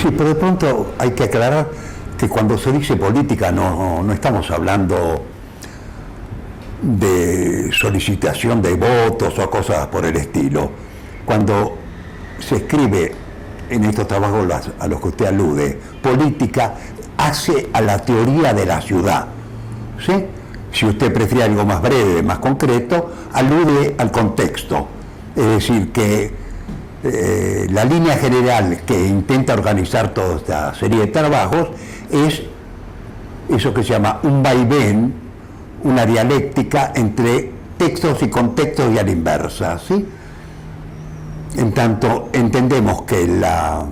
Sí, pero de pronto hay que aclarar que cuando se dice política no estamos hablando de solicitación de votos o cosas por el estilo. Cuando se escribe en estos trabajos a los que usted alude, política hace a la teoría de la ciudad, ¿sí? Si usted prefiere algo más breve, más concreto, alude al contexto. Es decir, que la línea general que intenta organizar toda esta serie de trabajos es eso que se llama un vaivén, una dialéctica entre textos y contextos y a la inversa, ¿sí? En tanto, entendemos que la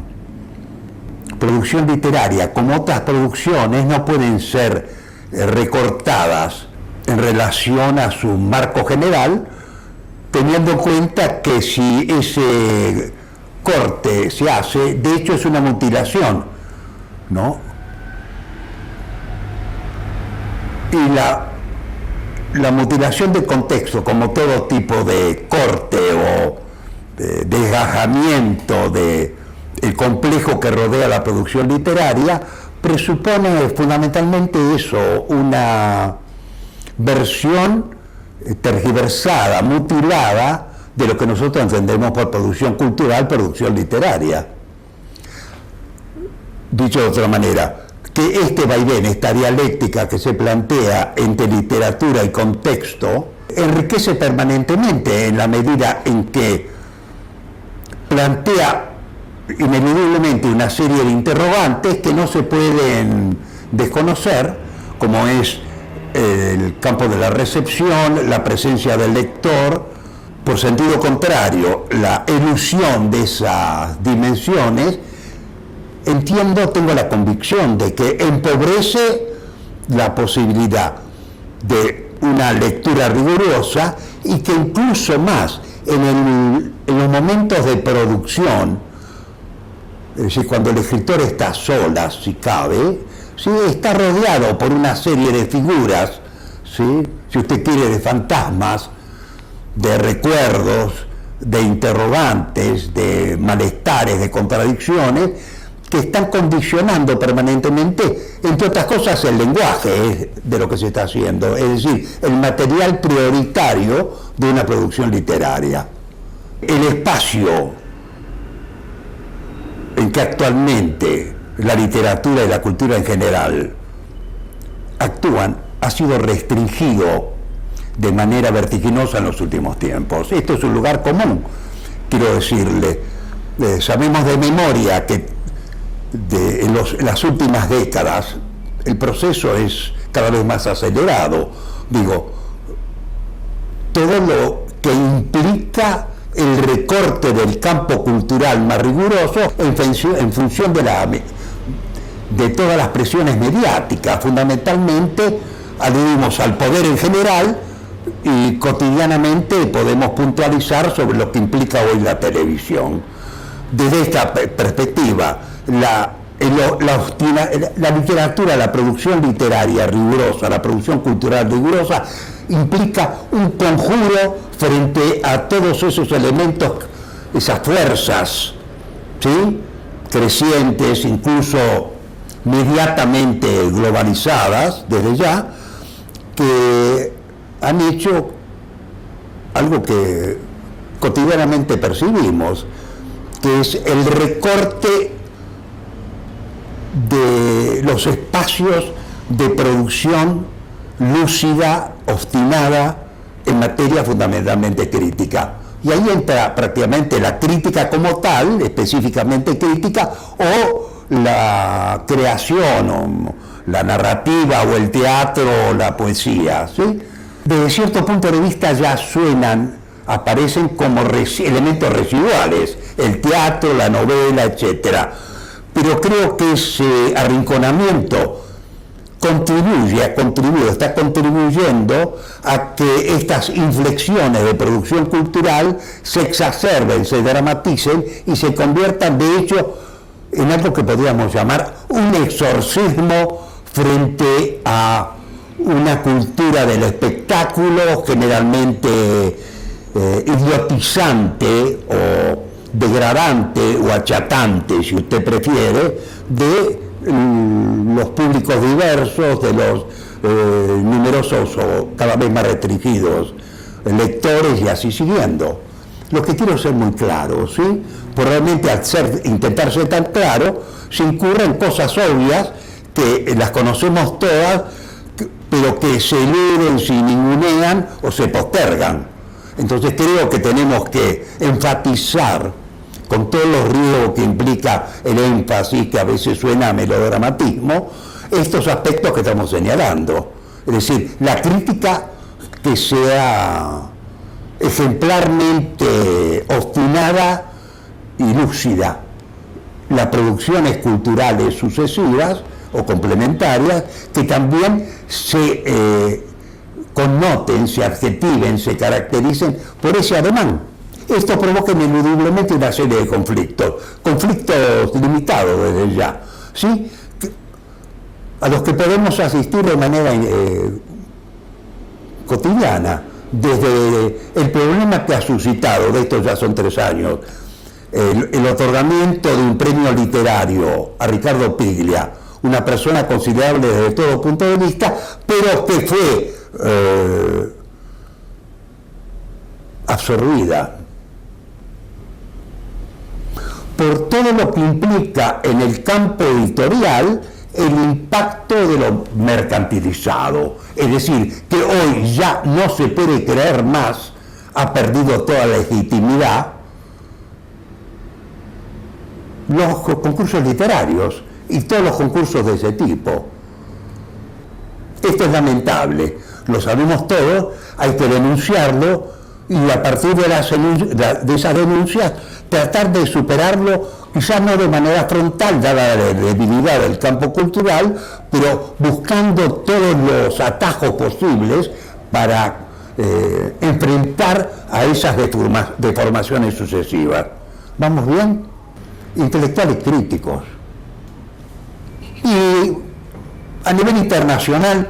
producción literaria, como otras producciones, no pueden ser recortadas en relación a su marco general, teniendo en cuenta que si ese corte se hace, de hecho es una mutilación, ¿no? Y la mutilación de contexto, como todo tipo de corte o desgajamiento del complejo que rodea la producción literaria, presupone fundamentalmente eso, una versión tergiversada, mutilada de lo que nosotros entendemos por producción cultural, producción literaria. Dicho de otra manera, que este vaivén, esta dialéctica que se plantea entre literatura y contexto, enriquece permanentemente en la medida en que plantea ineludiblemente una serie de interrogantes que no se pueden desconocer, como es el campo de la recepción, la presencia del lector. Por sentido contrario, la elusión de esas dimensiones, tengo la convicción de que empobrece la posibilidad de una lectura rigurosa y que incluso más en los momentos de producción, es decir, cuando el escritor está sola, si cabe, ¿sí? Está rodeado por una serie de figuras, ¿sí? Si usted quiere, de fantasmas, de recuerdos, de interrogantes, de malestares, de contradicciones, que están condicionando permanentemente, entre otras cosas, el lenguaje de lo que se está haciendo, es decir, el material prioritario de una producción literaria. El espacio en que actualmente la literatura y la cultura en general actúan ha sido restringido de manera vertiginosa en los últimos tiempos. Esto es un lugar común, quiero decirle. Sabemos de memoria que en las últimas décadas el proceso es cada vez más acelerado. Digo, todo lo que implica el recorte del campo cultural más riguroso en función de todas las presiones mediáticas. Fundamentalmente aludimos al poder en general y cotidianamente podemos puntualizar sobre lo que implica hoy la televisión. Desde esta perspectiva, la literatura, la producción literaria rigurosa, la producción cultural rigurosa, implica un conjuro frente a todos esos elementos, esas fuerzas, ¿sí? Crecientes, incluso mediatamente globalizadas desde ya, que han hecho algo que cotidianamente percibimos, que es el recorte de los espacios de producción lúcida, obstinada, en materia fundamentalmente crítica. Y ahí entra prácticamente la crítica como tal, específicamente crítica, o la creación, o la narrativa, o el teatro, o la poesía, ¿sí? Desde cierto punto de vista ya aparecen como elementos residuales, el teatro, la novela, etc. Pero creo que ese arrinconamiento está contribuyendo a que estas inflexiones de producción cultural se exacerben, se dramaticen y se conviertan de hecho en algo que podríamos llamar un exorcismo frente a una cultura del espectáculo generalmente idiotizante o degradante o achatante, si usted prefiere, de los públicos diversos, de los numerosos o cada vez más restringidos lectores y así siguiendo. Lo que quiero ser muy claro, ¿sí? Pues realmente al intentar ser tan claro, se incurren cosas obvias que las conocemos todas, pero que se eluden, se ningunean o se postergan. Entonces creo que tenemos que enfatizar, con todos los riesgos que implica el énfasis, que a veces suena a melodramatismo, estos aspectos que estamos señalando. Es decir, la crítica que sea ejemplarmente obstinada y lúcida, las producciones culturales sucesivas o complementarias que también se connoten, se adjetiven, se caractericen por ese ademán. Esto provoca ineludiblemente una serie de conflictos limitados desde ya, ¿sí? A los que podemos asistir de manera cotidiana, desde el problema que ha suscitado, de estos ya son 3 años, el otorgamiento de un premio literario a Ricardo Piglia, una persona considerable desde todo punto de vista, pero que fue absorbida por todo lo que implica en el campo editorial el impacto de lo mercantilizado. Es decir, que hoy ya no se puede creer más, ha perdido toda legitimidad, los concursos literarios y todos los concursos de ese tipo. Esto es lamentable, lo sabemos todos, hay que denunciarlo y a partir de esas denuncias tratar de superarlo, quizás no de manera frontal, dada la debilidad del campo cultural, pero buscando todos los atajos posibles para enfrentar a esas deformaciones sucesivas. ¿Vamos bien? Intelectuales críticos. Y a nivel internacional,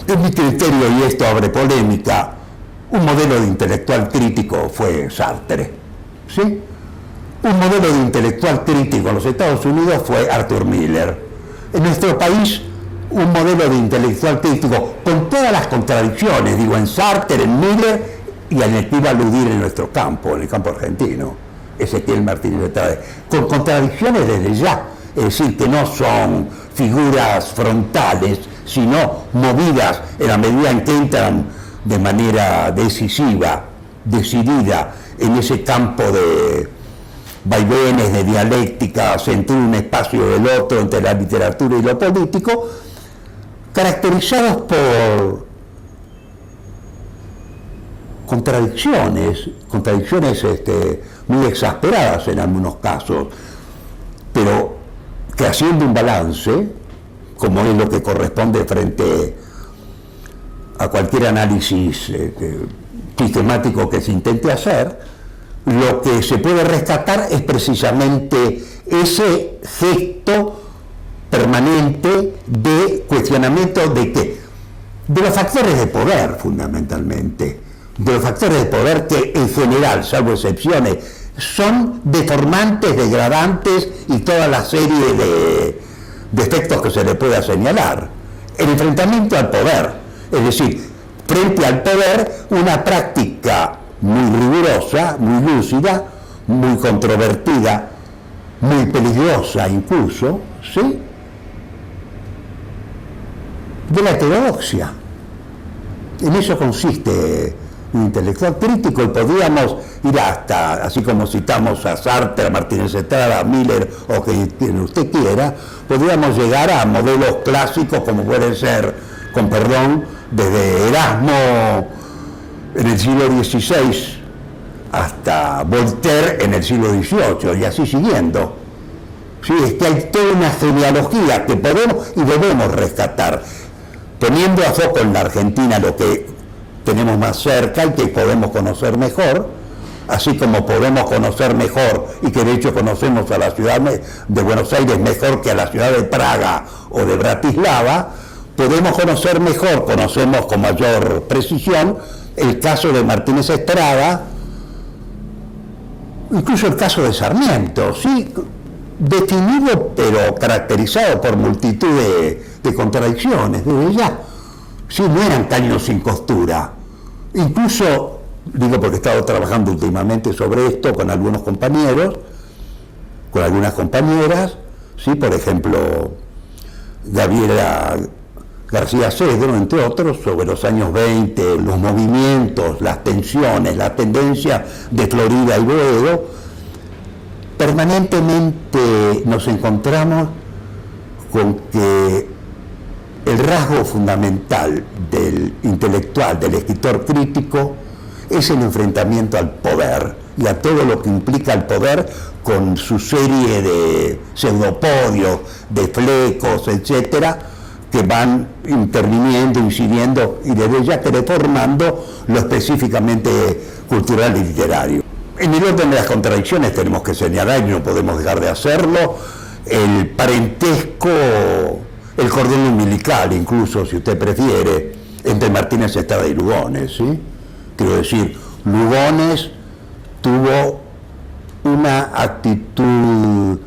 en mi criterio, y esto abre polémica, un modelo de intelectual crítico fue Sartre, ¿sí? Un modelo de intelectual crítico en los Estados Unidos fue Arthur Miller. En nuestro país, un modelo de intelectual crítico con todas las contradicciones, digo, en Sartre, en Miller y en el que iba a aludir en nuestro campo, en el campo argentino, Ezequiel Martínez Estrada, con contradicciones desde ya, es decir, que no son figuras frontales, sino movidas en la medida en que entran de manera decisiva, decidida, en ese campo de vaivenes, de dialécticas entre un espacio y el otro, entre la literatura y lo político, caracterizados por contradicciones muy exasperadas en algunos casos, pero que haciendo un balance, como es lo que corresponde frente a cualquier análisis sistemático que se intente hacer, lo que se puede rescatar es precisamente ese gesto permanente de cuestionamiento de qué, de los factores de poder fundamentalmente, de los factores de poder que en general, salvo excepciones, son deformantes, degradantes y toda la serie de efectos que se le pueda señalar. El enfrentamiento al poder, es decir, frente al poder, una práctica muy rigurosa, muy lúcida, muy controvertida, muy peligrosa incluso, ¿sí?, de la heterodoxia. En eso consiste un intelectual crítico, y podríamos ir hasta, así como citamos a Sartre, a Martínez Estrada, a Miller o quien usted quiera, podríamos llegar a modelos clásicos como pueden ser, con perdón, desde Erasmo en el siglo XVI hasta Voltaire en el siglo XVIII y así siguiendo. Sí, es que hay toda una genealogía que podemos y debemos rescatar, poniendo a foco en la Argentina lo que tenemos más cerca y que podemos conocer mejor, así como podemos conocer mejor y que de hecho conocemos a la ciudad de Buenos Aires mejor que a la ciudad de Praga o de Bratislava, podemos conocer mejor, conocemos con mayor precisión el caso de Martínez Estrada, incluso el caso de Sarmiento, ¿sí? Definido pero caracterizado por multitud de contradicciones, desde ya. Sí, no eran caños sin costura. Incluso, digo porque he estado trabajando últimamente sobre esto con algunos compañeros, con algunas compañeras, ¿sí? Por ejemplo, Gabriela García Cedro, entre otros, sobre los años 20, los movimientos, las tensiones, la tendencia de Florida y Boedo. Permanentemente nos encontramos con que el rasgo fundamental del intelectual, del escritor crítico, es el enfrentamiento al poder y a todo lo que implica el poder con su serie de pseudopodios, de flecos, etcétera, que van interviniendo, incidiendo y desde ya que deformando lo específicamente cultural y literario. En el orden de las contradicciones tenemos que señalar, y no podemos dejar de hacerlo, el parentesco, el cordón umbilical, incluso, si usted prefiere, entre Martínez Estrada y Lugones, ¿sí? Quiero decir, Lugones tuvo una actitud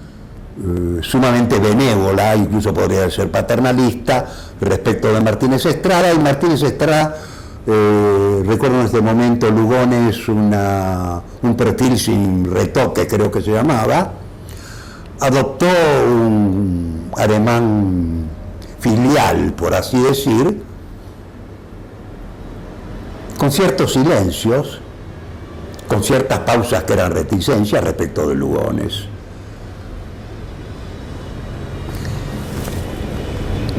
sumamente benévola, incluso podría ser paternalista, respecto de Martínez Estrada, y Martínez Estrada, recuerdo en este momento Lugones, un perfil sin retoque, creo que se llamaba, adoptó un ademán filial, por así decir, con ciertos silencios, con ciertas pausas que eran reticencias respecto de Lugones.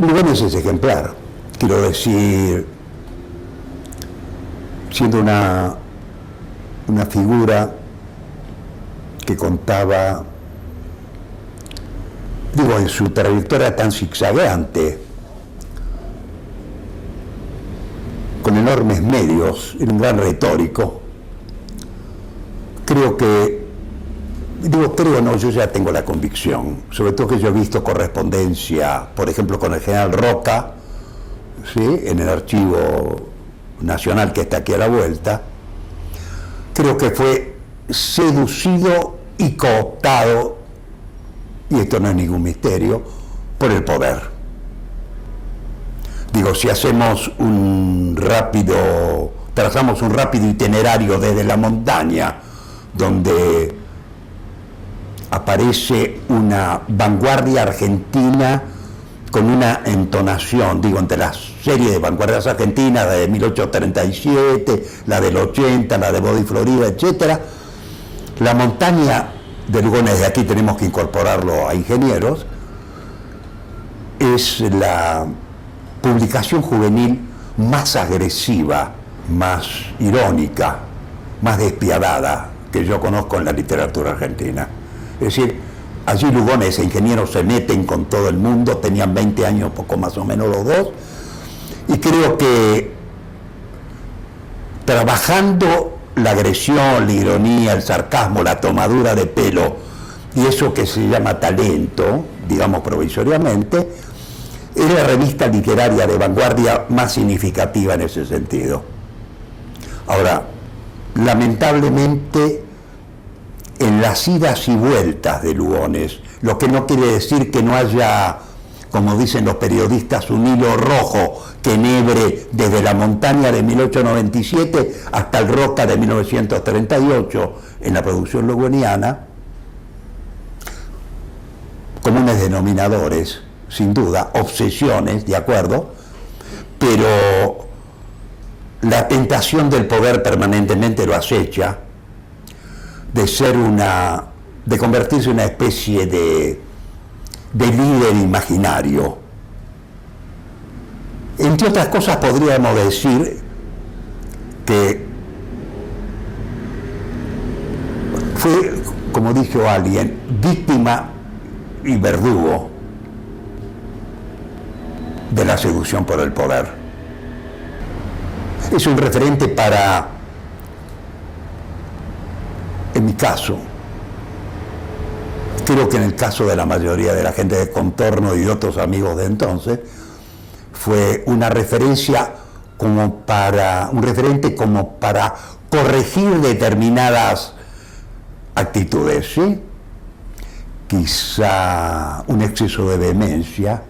Lugones es ejemplar, quiero decir, siendo una figura que contaba, digo, en su trayectoria tan zigzagueante, con enormes medios, era un gran retórico. Creo que, digo creo no, yo ya tengo la convicción, sobre todo que yo he visto correspondencia, por ejemplo, con el general Roca, ¿sí? En el archivo nacional que está aquí a la vuelta. Creo que fue seducido y cooptado, y esto no es ningún misterio, por el poder. Digo, si trazamos un rápido itinerario desde la montaña, donde aparece una vanguardia argentina con una entonación, digo, entre las series de vanguardias argentinas, la de 1837, la del 80, la de Body Florida, etc. La montaña de Lugones, de aquí tenemos que incorporarlo a ingenieros, es la publicación juvenil más agresiva, más irónica, más despiadada que yo conozco en la literatura argentina. Es decir, allí Lugones e ingenieros se meten con todo el mundo, tenían 20 años, poco más o menos los dos, y creo que trabajando la agresión, la ironía, el sarcasmo, la tomadura de pelo, y eso que se llama talento, digamos provisoriamente, es la revista literaria de vanguardia más significativa en ese sentido. Ahora, lamentablemente, en las idas y vueltas de Lugones, lo que no quiere decir que no haya, como dicen los periodistas, un hilo rojo que enhebre desde la montaña de 1897 hasta el Roca de 1938 en la producción lugoniana, comunes denominadores, sin duda, obsesiones, ¿de acuerdo? Pero la tentación del poder permanentemente lo acecha, de convertirse en una especie de líder imaginario. Entre otras cosas podríamos decir que fue, como dijo alguien, víctima y verdugo de la seducción por el poder. Es un referente para, en mi caso, creo que en el caso de la mayoría de la gente de contorno y de otros amigos de entonces, fue una referencia un referente como para corregir determinadas actitudes, ¿sí? Quizá un exceso de vehemencia,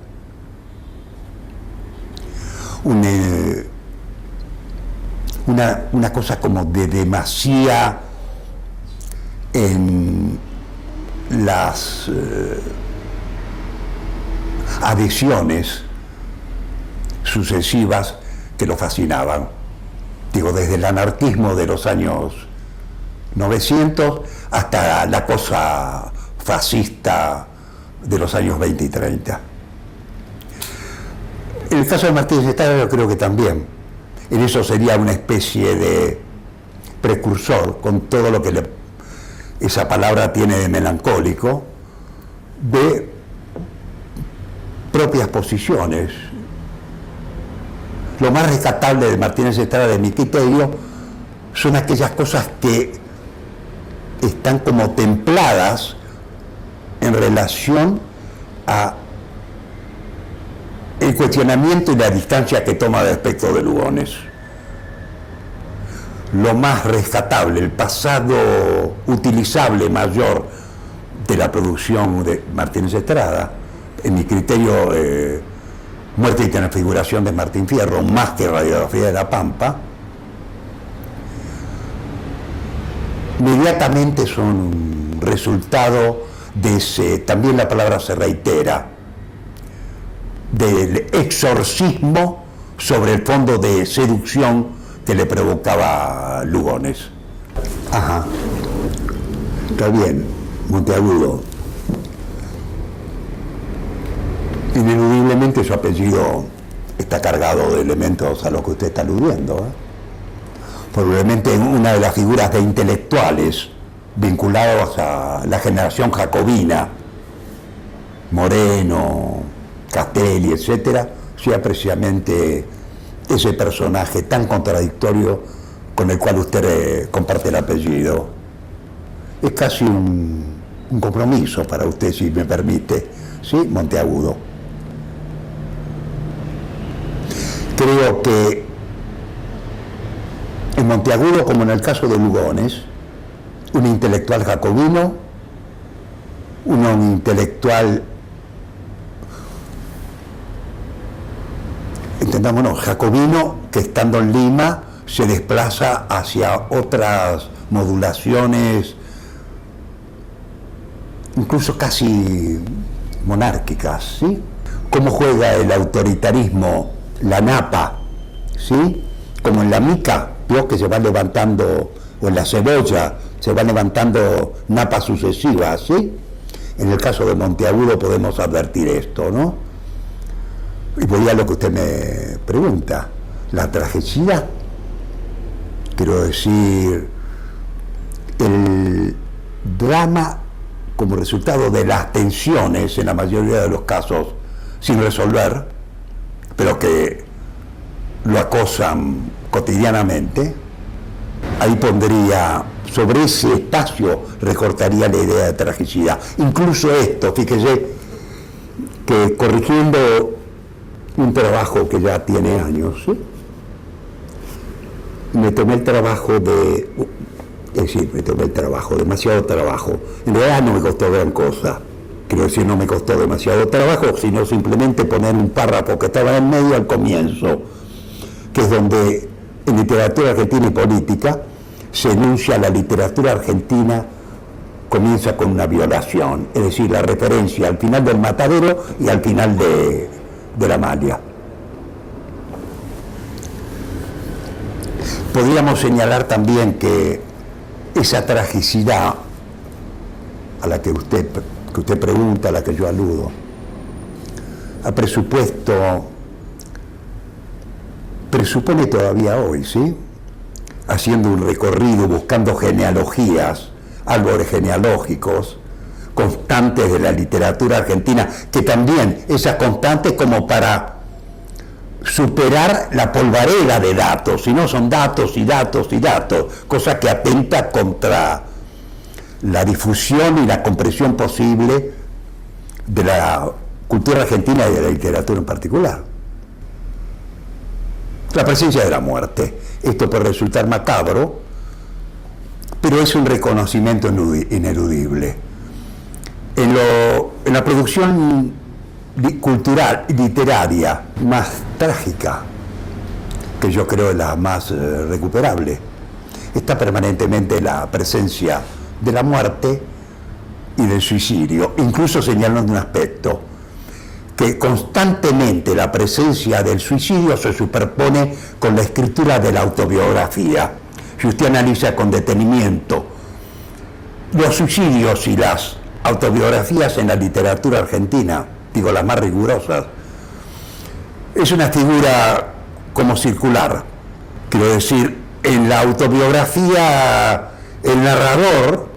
una cosa como de demasía en las adhesiones sucesivas que lo fascinaban. Digo, desde el anarquismo de los años 900 hasta la cosa fascista de los años 20 y 30. En el caso de Martínez Estrada yo creo que también. En eso sería una especie de precursor, con todo lo que esa palabra tiene de melancólico, de propias posiciones. Lo más rescatable de Martínez Estrada, de mi criterio, son aquellas cosas que están como templadas en relación a el cuestionamiento y la distancia que toma respecto de Lugones. Lo más rescatable, el pasado utilizable mayor de la producción de Martínez Estrada, en mi criterio, Muerte y Transfiguración de Martín Fierro, más que Radiografía de la Pampa, inmediatamente son resultado de ese, también la palabra se reitera, del exorcismo sobre el fondo de seducción que le provocaba Lugones. Ajá, está bien, Monteagudo. Ineludiblemente su apellido está cargado de elementos a los que usted está aludiendo, ¿eh? Probablemente una de las figuras de intelectuales vinculados a la generación jacobina, Moreno, Castelli, etcétera, sea precisamente ese personaje tan contradictorio con el cual usted comparte el apellido. Es casi un compromiso para usted, si me permite, ¿sí? Monteagudo. Creo que en Monteagudo, como en el caso de Lugones, un intelectual jacobino, un intelectual, entendámonos, jacobino que estando en Lima se desplaza hacia otras modulaciones, incluso casi monárquicas, ¿sí? Cómo juega el autoritarismo, la napa, ¿sí? Como en la mica, vio que se va levantando, o en la cebolla, se van levantando napas sucesivas, ¿sí? En el caso de Monteagudo podemos advertir esto, ¿no? Y voy a lo que usted me pregunta, la tragicidad, quiero decir, el drama como resultado de las tensiones, en la mayoría de los casos, sin resolver, pero que lo acosan cotidianamente. Ahí pondría, sobre ese espacio recortaría la idea de tragicidad. Incluso esto, fíjese, que corrigiendo un trabajo que ya tiene años, ¿sí? Me tomé el trabajo demasiado trabajo. En realidad no me costó gran cosa. Quiero decir, no me costó demasiado trabajo, sino simplemente poner un párrafo que estaba en medio al comienzo, que es donde en literatura argentina y política se enuncia la literatura argentina comienza con una violación, es decir, la referencia al final del Matadero y al final de la Amalia. Podríamos señalar también que esa tragicidad a la que usted pregunta, a la que yo aludo, presupone todavía hoy, ¿sí? Haciendo un recorrido, buscando genealogías, árboles genealógicos, constantes de la literatura argentina, que también esas constantes como para superar la polvareda de datos, si no son datos y datos y datos, cosa que atenta contra la difusión y la comprensión posible de la cultura argentina y de la literatura en particular. La presencia de la muerte. Esto puede resultar macabro, pero es un reconocimiento ineludible. En la producción cultural, literaria, más trágica, que yo creo es la más recuperable, está permanentemente la presencia de la muerte y del suicidio, incluso señalando un aspecto, que constantemente la presencia del suicidio se superpone con la escritura de la autobiografía. Si usted analiza con detenimiento los suicidios y las autobiografías en la literatura argentina, digo las más rigurosas, es una figura como circular. Quiero decir, en la autobiografía el narrador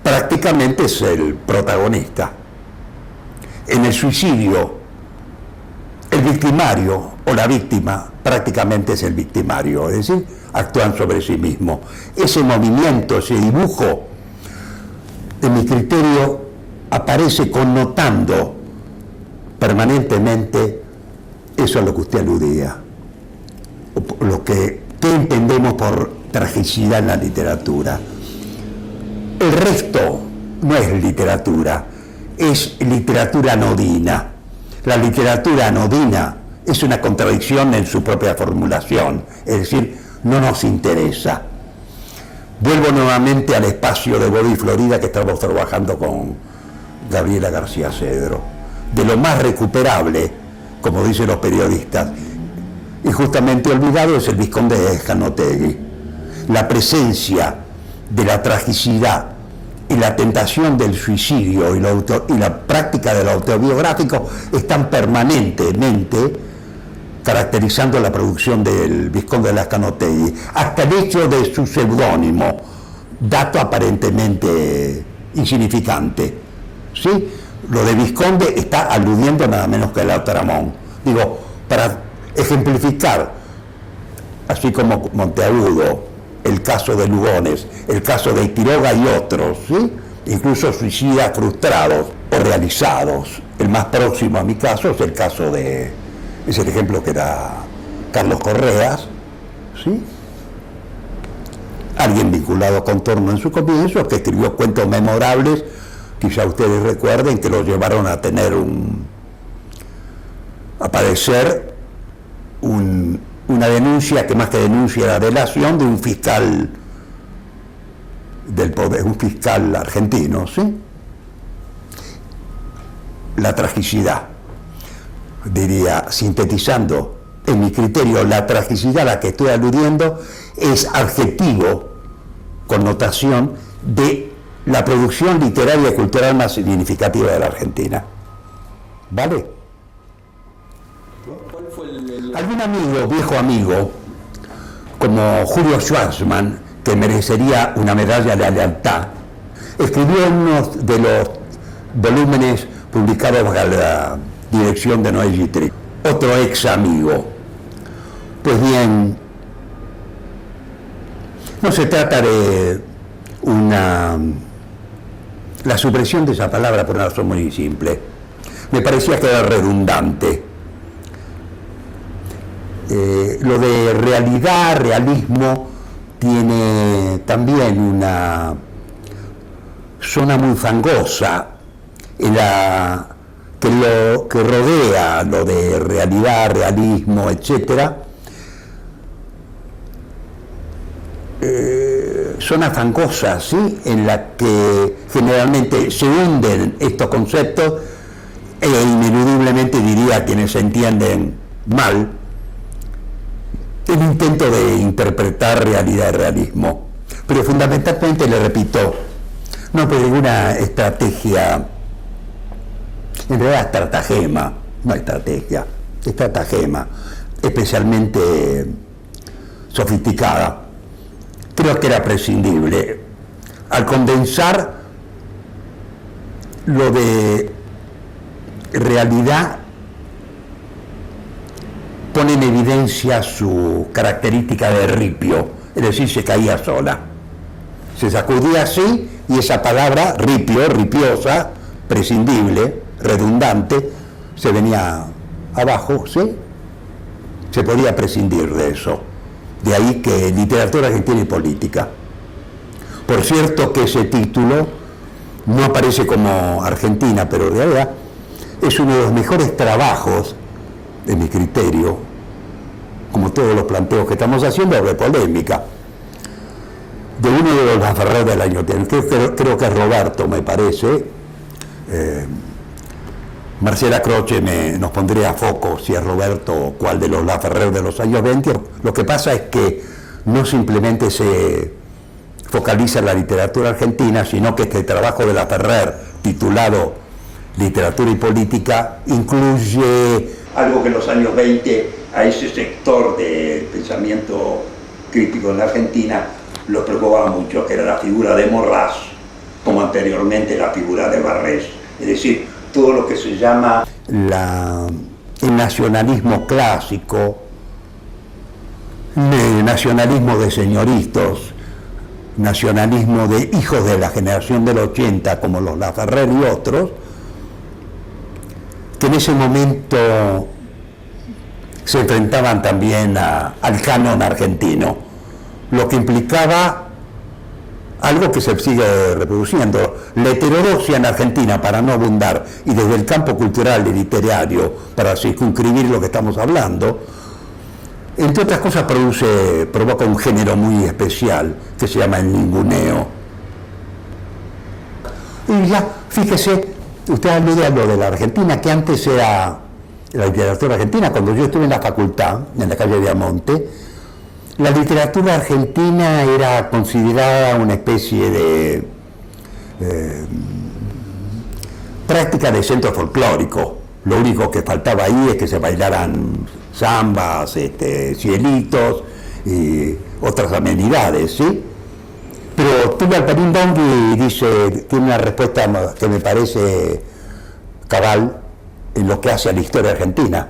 prácticamente es el protagonista. En el suicidio, el victimario o la víctima prácticamente es el victimario, es decir, actúan sobre sí mismo. Ese movimiento, ese dibujo, en mi criterio, aparece connotando permanentemente eso a lo que usted aludía, ¿qué entendemos por tragicidad en la literatura? El resto no es literatura, es literatura anodina. La literatura anodina es una contradicción en su propia formulación, es decir, no nos interesa. Vuelvo nuevamente al espacio de Bodi Florida que estamos trabajando con Gabriela García Cedro. De lo más recuperable, como dicen los periodistas, y justamente olvidado, es el Vizconde de Escanotegui. La presencia de la tragicidad y la tentación del suicidio y la práctica del autobiográfico están permanentemente caracterizando la producción del Vizconde de Escanotegui, hasta el hecho de su seudónimo, dato aparentemente insignificante, ¿sí? Lo de Vizconde está aludiendo nada menos que a Lautréamont. Digo, para ejemplificar, así como Monteagudo, el caso de Lugones, el caso de Quiroga y otros, ¿sí? Incluso suicidas frustrados o realizados. El más próximo a mi caso es el caso es el ejemplo que da Carlos Correas, ¿sí? Alguien vinculado a Contorno en su comienzo, que escribió cuentos memorables, quizá ustedes recuerden, que lo llevaron a tener a padecer una denuncia, que más que denuncia era delación de un fiscal del poder, un fiscal argentino, ¿sí? La tragicidad, diría, sintetizando, en mi criterio, la tragicidad a la que estoy aludiendo es adjetivo, connotación de la producción literaria y cultural más significativa de la Argentina. ¿Vale? ¿Cuál fue el... Algún amigo, viejo amigo, como Julio Schwarzman, que merecería una medalla de la lealtad, escribió en uno de los volúmenes publicados bajo la dirección de Noé Gittrich, otro ex amigo. Pues bien, no se trata de la supresión de esa palabra por una razón muy simple. Me parecía que era redundante. Lo de realidad, realismo, tiene también una zona muy fangosa en que rodea lo de realidad, realismo, etcétera. Zona fangosa, ¿sí? En la que generalmente se hunden estos conceptos e ineludiblemente, diría quienes entienden mal, el intento de interpretar realidad y realismo. Pero fundamentalmente, le repito, no por ninguna estrategia, en realidad estratagema, no estrategia, estratagema, especialmente sofisticada. Creo que era prescindible. Al condensar lo de realidad, pone en evidencia su característica de ripio, es decir, se caía sola. Se sacudía así y esa palabra, ripio, ripiosa, prescindible, redundante, se venía abajo, ¿sí? Se podía prescindir de eso. De ahí que literatura argentina y política. Por cierto que ese título no aparece como Argentina, pero en realidad es uno de los mejores trabajos, de mi criterio, como todos los planteos que estamos haciendo, de polémica, de uno de los Laferrer del año 80, creo que es Roberto, me parece. Marcela Croce nos pondría a foco si es Roberto o cuál de los Laferrer de los años 20. Lo que pasa es que no simplemente se focaliza en la literatura argentina, sino que este trabajo de Laferrer, titulado Literatura y Política, incluye algo que en los años 20 a ese sector de pensamiento crítico en la Argentina lo preocupaba mucho, que era la figura de Morras, como anteriormente la figura de Barrés. Es decir, todo lo que se llama el nacionalismo clásico, el nacionalismo de señoritos, nacionalismo de hijos de la generación del 80, como los Laferrer y otros, que en ese momento se enfrentaban también al canon argentino, lo que implicaba algo que se sigue reproduciendo, la heterodoxia en Argentina, para no abundar, y desde el campo cultural y literario, para circunscribir lo que estamos hablando, entre otras cosas provoca un género muy especial que se llama el ninguneo. Y ya, fíjese, usted alude a lo de la Argentina, que antes era la literatura argentina. Cuando yo estuve en la facultad, en la calle Viamonte, la literatura argentina era considerada una especie de práctica de centro folclórico. Lo único que faltaba ahí es que se bailaran zambas, cielitos y otras amenidades, ¿sí? Pero Tulio Alperín dice, tiene una respuesta que me parece cabal en lo que hace a la historia argentina.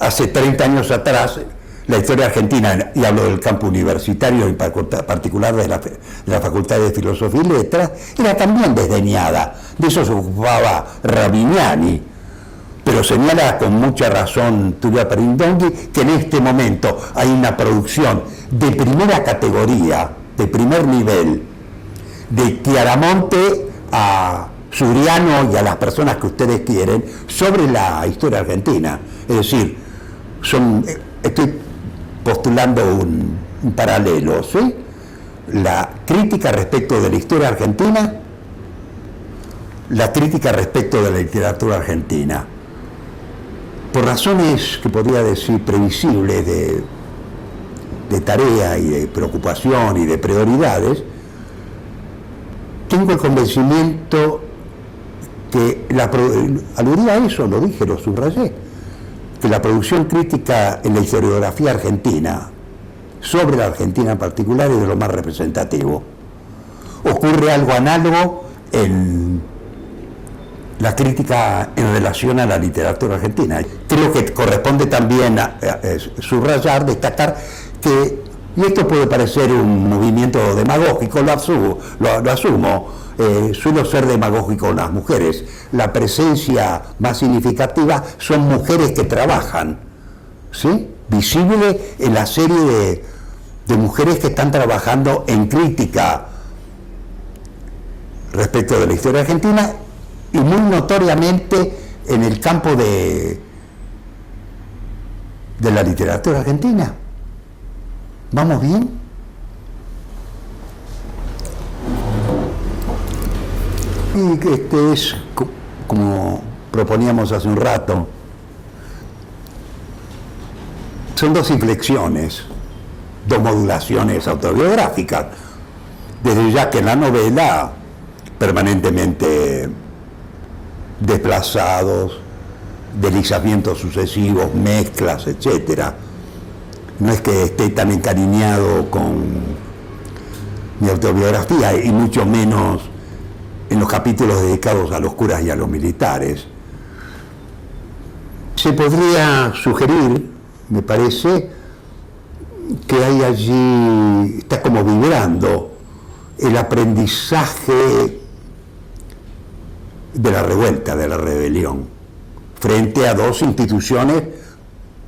Hace 30 años atrás, la historia argentina, y hablo del campo universitario, en particular de la Facultad de Filosofía y Letras, era también desdeñada. De eso se ocupaba Ravignani. Pero señala con mucha razón Tulio Alperín que en este momento hay una producción de primera categoría, de primer nivel, de Chiaramonte a Suriano y a las personas que ustedes quieren, sobre la historia argentina. Es decir, estoy postulando un paralelo, ¿sí? La crítica respecto de la historia argentina, la crítica respecto de la literatura argentina. Por razones que podría decir previsibles de tarea y de preocupación y de prioridades, tengo el convencimiento que, aludía a eso, lo dije, lo subrayé, que la producción crítica en la historiografía argentina, sobre la Argentina en particular, es de lo más representativo. Ocurre algo análogo en la crítica en relación a la literatura argentina. Creo que corresponde también subrayar, destacar que, y esto puede parecer un movimiento demagógico, lo asumo, suelo ser demagógico con las mujeres. La presencia más significativa son mujeres que trabajan, ¿sí? Visible en la serie de mujeres que están trabajando en crítica respecto de la historia argentina, y muy notoriamente en el campo de la literatura argentina. ¿Vamos bien? Y que este es, como proponíamos hace un rato, son dos inflexiones, dos modulaciones autobiográficas. Desde ya que en la novela, permanentemente desplazados, deslizamientos sucesivos, mezclas, etc. No es que esté tan encariñado con mi autobiografía, y mucho menos en los capítulos dedicados a los curas y a los militares. Se podría sugerir, me parece, que hay allí, está como vibrando el aprendizaje de la revuelta, de la rebelión, frente a dos instituciones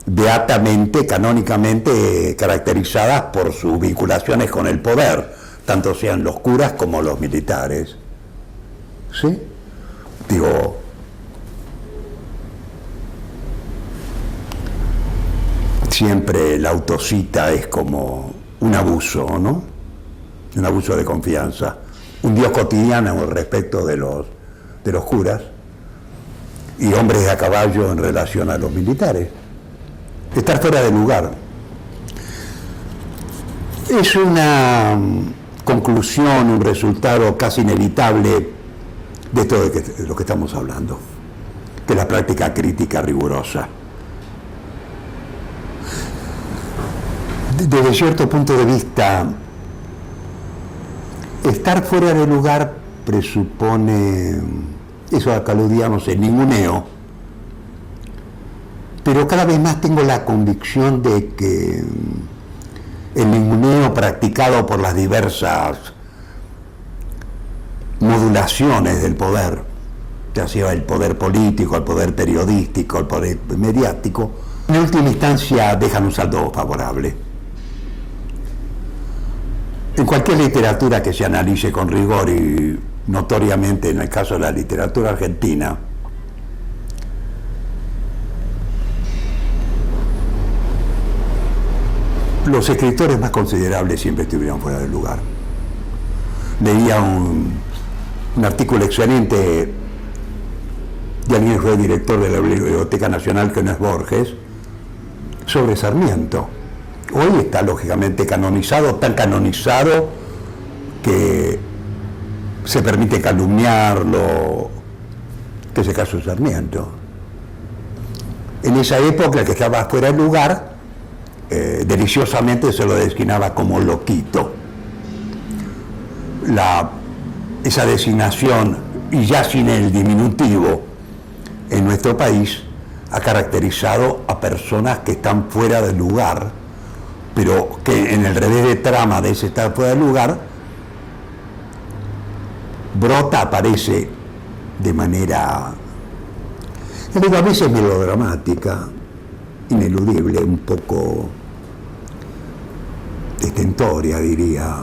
beatamente, canónicamente caracterizadas por sus vinculaciones con el poder, tanto sean los curas como los militares. ¿Sí? Digo, siempre la autocita es como un abuso, ¿no? Un abuso de confianza. Un Dios cotidiano respecto de los curas y hombres a caballo en relación a los militares. Estar fuera de lugar. Es una conclusión, un resultado casi inevitable de todo de lo que estamos hablando, de la práctica crítica rigurosa. Desde cierto punto de vista, estar fuera de lugar presupone, eso acá lo digamos, el ninguneo, pero cada vez más tengo la convicción de que el ninguneo practicado por las diversas modulaciones del poder, ya sea el poder político, el poder periodístico, el poder mediático, en última instancia dejan un saldo favorable. En cualquier literatura que se analice con rigor, y notoriamente en el caso de la literatura argentina, los escritores más considerables siempre estuvieron fuera del lugar. Leía un artículo excelente de alguien que fue director de la Biblioteca Nacional, que no es Borges, sobre Sarmiento. Hoy está lógicamente canonizado, tan canonizado que se permite calumniarlo, que es el caso de Sarmiento. En esa época, el que estaba fuera del lugar, deliciosamente se lo designaba como loquito. Esa designación, y ya sin el diminutivo, en nuestro país ha caracterizado a personas que están fuera del lugar, pero que en el revés de trama de ese estar fuera del lugar, brota, aparece de manera, digo, a veces melodramática, ineludible, un poco destentoria, diría.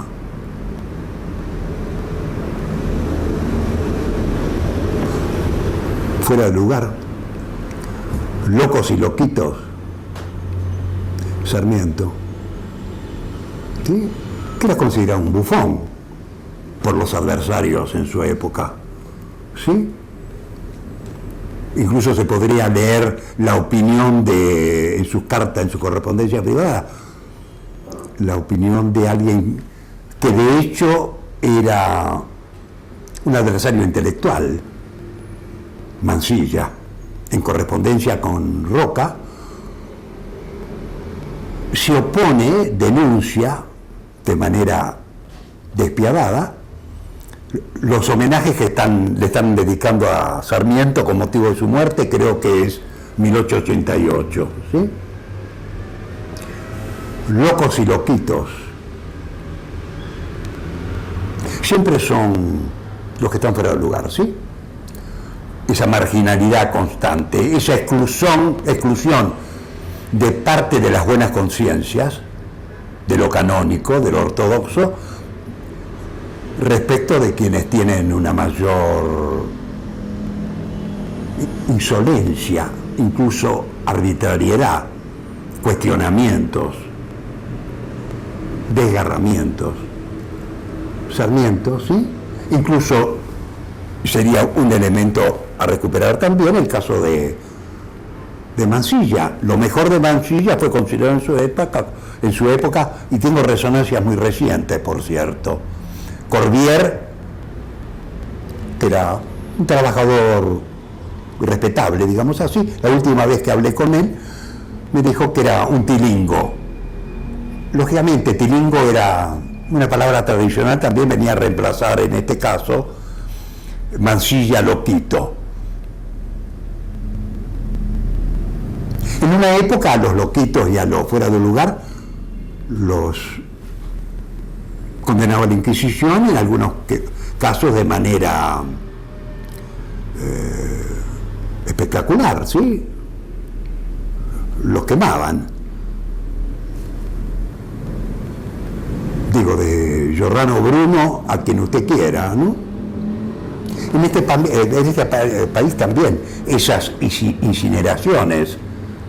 Fuera de lugar, locos y loquitos, Sarmiento, ¿sí? Que era considerado un bufón por los adversarios en su época, ¿sí? Incluso se podría leer la opinión en sus cartas, en su correspondencia privada, la opinión de alguien que de hecho era un adversario intelectual, Mansilla, en correspondencia con Roca, se opone, denuncia de manera despiadada los homenajes que le están dedicando a Sarmiento con motivo de su muerte, creo que es 1888, ¿sí? Locos y loquitos siempre son los que están fuera del lugar, ¿sí? Esa marginalidad constante, esa exclusión de parte de las buenas conciencias, de lo canónico, de lo ortodoxo, respecto de quienes tienen una mayor insolencia, incluso arbitrariedad, cuestionamientos, desgarramientos. Sarmiento, ¿sí? Incluso sería un elemento a recuperar también el caso de Mansilla. Lo mejor de Mansilla fue considerado en su época, y tengo resonancias muy recientes, por cierto. Corbier, que era un trabajador respetable, digamos así, la última vez que hablé con él, me dijo que era un tilingo. Lógicamente, tilingo era una palabra tradicional, también venía a reemplazar en este caso Mansilla, loquito. En una época a los loquitos y a los fuera de lugar los condenaba a la Inquisición, en algunos casos de manera espectacular, ¿sí? Los quemaban. Digo, Giordano Bruno, a quien usted quiera, ¿no? En este país también, esas incineraciones,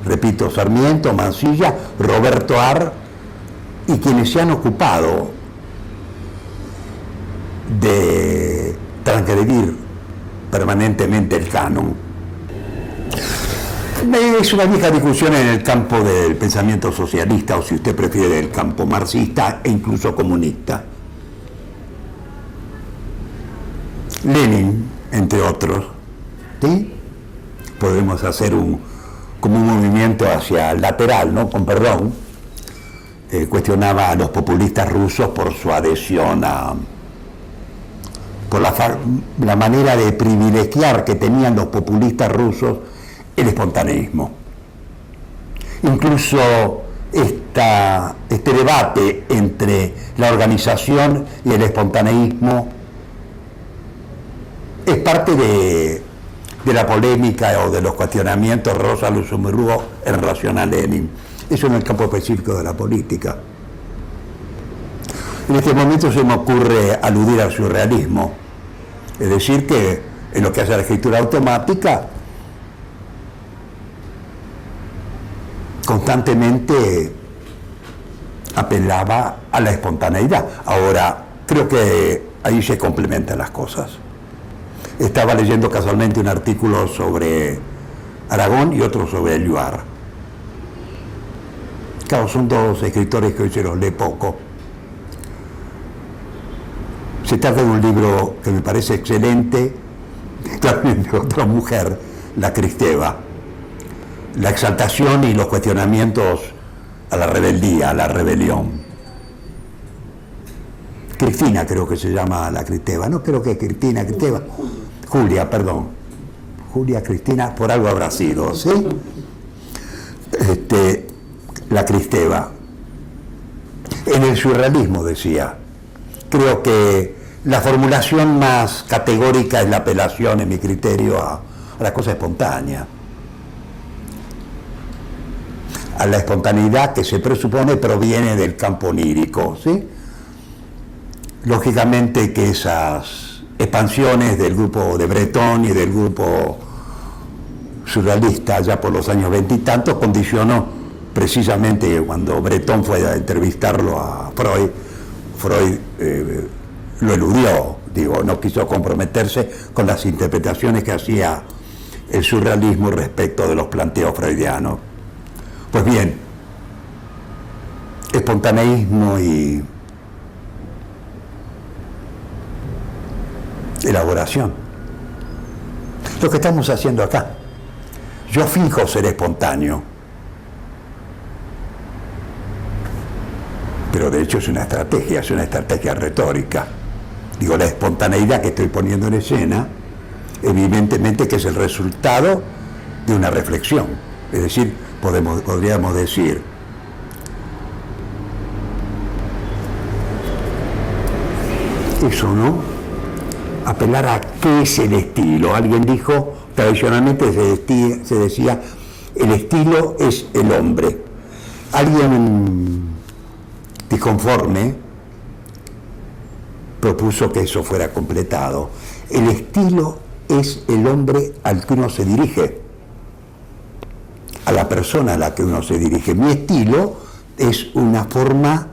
repito, Sarmiento, Mansilla, Roberto Ar, y quienes se han ocupado de transgredir permanentemente el canon. Es una vieja discusión en el campo del pensamiento socialista, o si usted prefiere, del campo marxista e incluso comunista. Lenin, entre otros, ¿sí? Podemos hacer como un movimiento hacia el lateral, ¿no? Con perdón, cuestionaba a los populistas rusos por su adhesión por la manera de privilegiar que tenían los populistas rusos el espontaneísmo. Incluso este debate entre la organización y el espontaneísmo es parte de la polémica o de los cuestionamientos Rosa Luxemburgo en relación a Lenin. Eso en el campo específico de la política. En este momento se me ocurre aludir al surrealismo, es decir, que en lo que hace a la escritura automática, constantemente apelaba a la espontaneidad. Ahora, creo que ahí se complementan las cosas. Estaba leyendo casualmente un artículo sobre Aragón y otro sobre Éluard. Claro, son dos escritores que hoy se los lee poco. Se trata de un libro que me parece excelente, también de otra mujer, la Kristeva. La exaltación y los cuestionamientos a la rebeldía, a la rebelión. Cristina creo que se llama la Kristeva, no creo que Cristina, Kristeva. Julia, perdón. Julia Cristina, por algo habrá sido, ¿sí? La Kristeva. En el surrealismo, decía, creo que la formulación más categórica es la apelación, en mi criterio, a la cosa espontánea. A la espontaneidad que se presupone proviene del campo onírico, ¿sí? Lógicamente que esas expansiones del grupo de Breton y del grupo surrealista ya por los años 20 y tantos condicionó precisamente cuando Breton fue a entrevistarlo a Freud, Freud lo eludió, digo, no quiso comprometerse con las interpretaciones que hacía el surrealismo respecto de los planteos freudianos. Pues bien, espontaneísmo y elaboración. Lo que estamos haciendo acá. Yo finjo ser espontáneo, pero de hecho es una estrategia retórica. Digo, la espontaneidad que estoy poniendo en escena, evidentemente que es el resultado de una reflexión. Es decir, podríamos decir, eso, ¿no? Apelar a qué es el estilo. Alguien dijo, tradicionalmente se decía, el estilo es el hombre. Alguien disconforme propuso que eso fuera completado. El estilo es el hombre al que uno se dirige, a la persona a la que uno se dirige. Mi estilo es una forma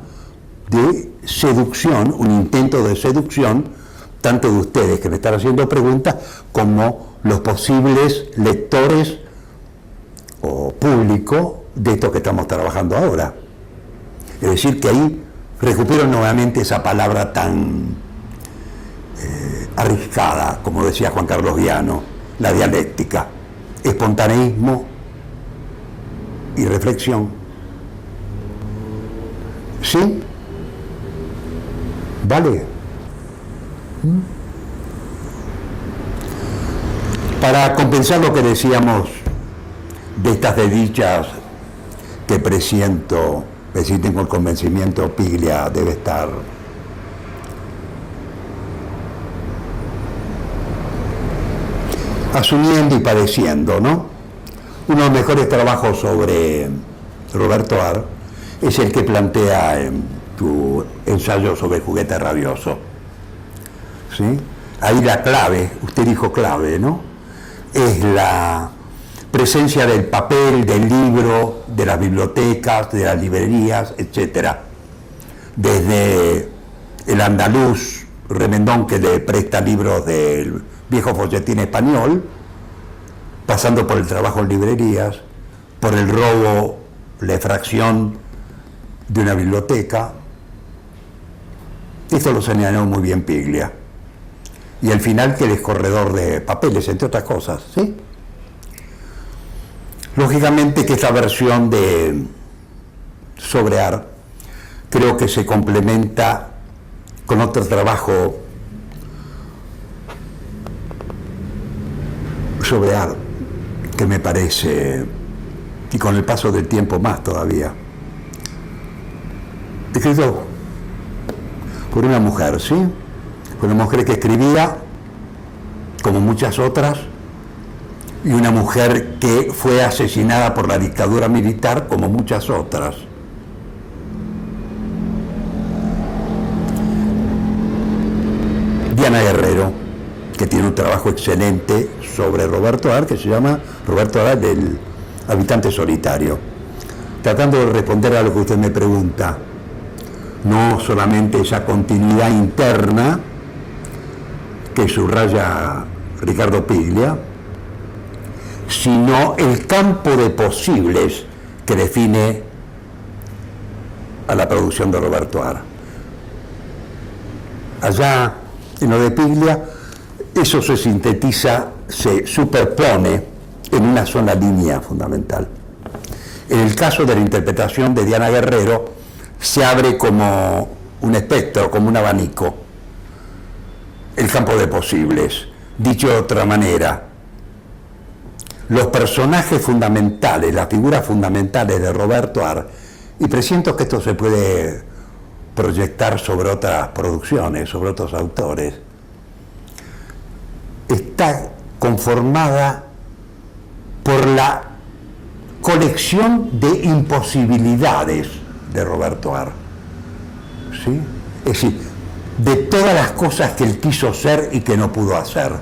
de seducción, un intento de seducción, tanto de ustedes que me están haciendo preguntas, como los posibles lectores o público de esto que estamos trabajando ahora. Es decir, que ahí recupero nuevamente esa palabra tan arriscada, como decía Juan Carlos Viano, la dialéctica, espontaneísmo y reflexión. ¿Sí? ¿Vale? Para compensar lo que decíamos de estas desdichas que presiento, si tengo el convencimiento, Piglia debe estar asumiendo y padeciendo, ¿no? Uno de los mejores trabajos sobre Roberto Ar es el que plantea en tu ensayo sobre el juguete rabioso. ¿Sí? Ahí la clave, usted dijo clave, ¿no? Es la presencia del papel, del libro, de las bibliotecas, de las librerías, etc. Desde el andaluz remendón que le presta libros del viejo folletín español, pasando por el trabajo en librerías, por el robo, la extracción de una biblioteca. Esto lo señaló muy bien Piglia. Y al final que él es corredor de papeles, entre otras cosas, ¿sí? Lógicamente que esta versión de Sobrear creo que se complementa con otro trabajo Sobrear que me parece, y con el paso del tiempo más todavía, escrito por una mujer, ¿sí? Una mujer que escribía como muchas otras, y una mujer que fue asesinada por la dictadura militar como muchas otras. Diana Guerrero, que tiene un trabajo excelente sobre Roberto Ar, que se llama Roberto Ar, del habitante solitario. Tratando de responder a lo que usted me pregunta, no solamente esa continuidad interna que subraya Ricardo Piglia, sino el campo de posibles que define a la producción de Roberto Ar. Allá, en lo de Piglia, eso se sintetiza, se superpone en una sola línea fundamental. En el caso de la interpretación de Diana Guerrero, se abre como un espectro, como un abanico, el campo de posibles. Dicho de otra manera, los personajes fundamentales, las figuras fundamentales de Roberto Ar, y presiento que esto se puede proyectar sobre otras producciones, sobre otros autores, está conformada por la colección de imposibilidades de Roberto Ar, ¿sí? Es decir, de todas las cosas que él quiso ser y que no pudo hacer,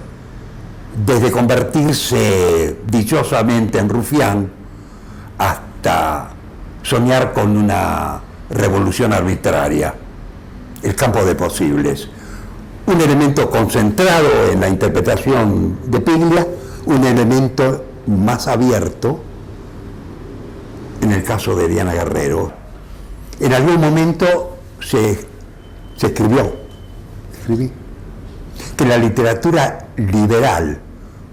desde convertirse dichosamente en rufián hasta soñar con una revolución arbitraria, el campo de posibles. Un elemento concentrado en la interpretación de Piglia, un elemento más abierto en el caso de Diana Guerrero. En algún momento se escribí que la literatura liberal,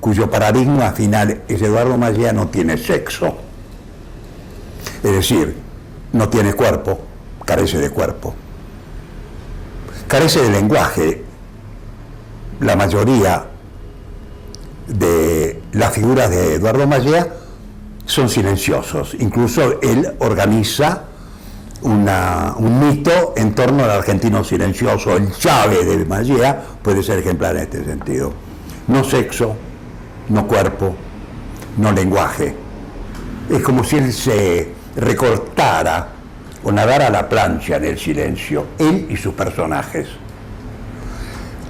cuyo paradigma final es Eduardo Mallea, no tiene sexo, es decir, no tiene cuerpo, carece de cuerpo, carece de lenguaje. La mayoría de las figuras de Eduardo Mallea son silenciosos, incluso él organiza un mito en torno al argentino silencioso. El Chávez de Mallea puede ser ejemplar en este sentido. No sexo, no cuerpo, no lenguaje. Es como si él se recortara o nadara a la plancha en el silencio, él y sus personajes.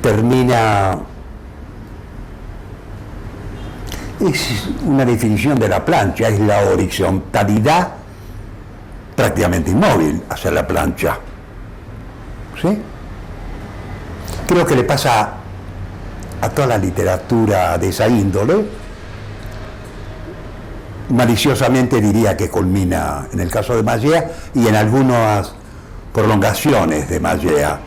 Termina, es una definición de la plancha, es la horizontalidad prácticamente inmóvil hacia la plancha, ¿sí? Creo que le pasa a toda la literatura de esa índole. Maliciosamente diría que culmina en el caso de Mallea y en algunas prolongaciones de Mallea,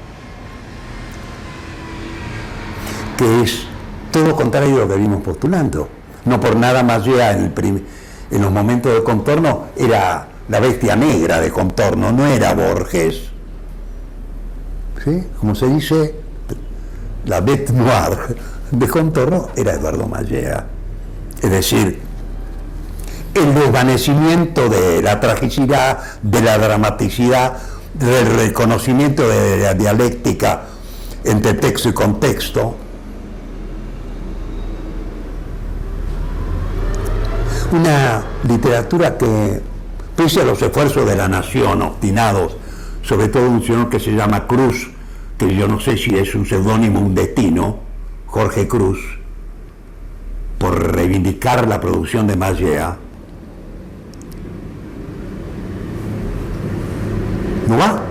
que es todo lo contrario de lo que venimos postulando. No por nada Mallea en los momentos de Contorno era la bestia negra de Contorno, no era Borges, ¿sí? Como se dice, la bête noire de Contorno era Eduardo Mallea. Es decir, el desvanecimiento de la tragicidad, de la dramaticidad, del reconocimiento de la dialéctica entre texto y contexto. Una literatura que, pese a los esfuerzos de la nación obstinados sobre todo un señor que se llama Cruz, que yo no sé si es un seudónimo, un destino, Jorge Cruz, por reivindicar la producción de Mallea. No va.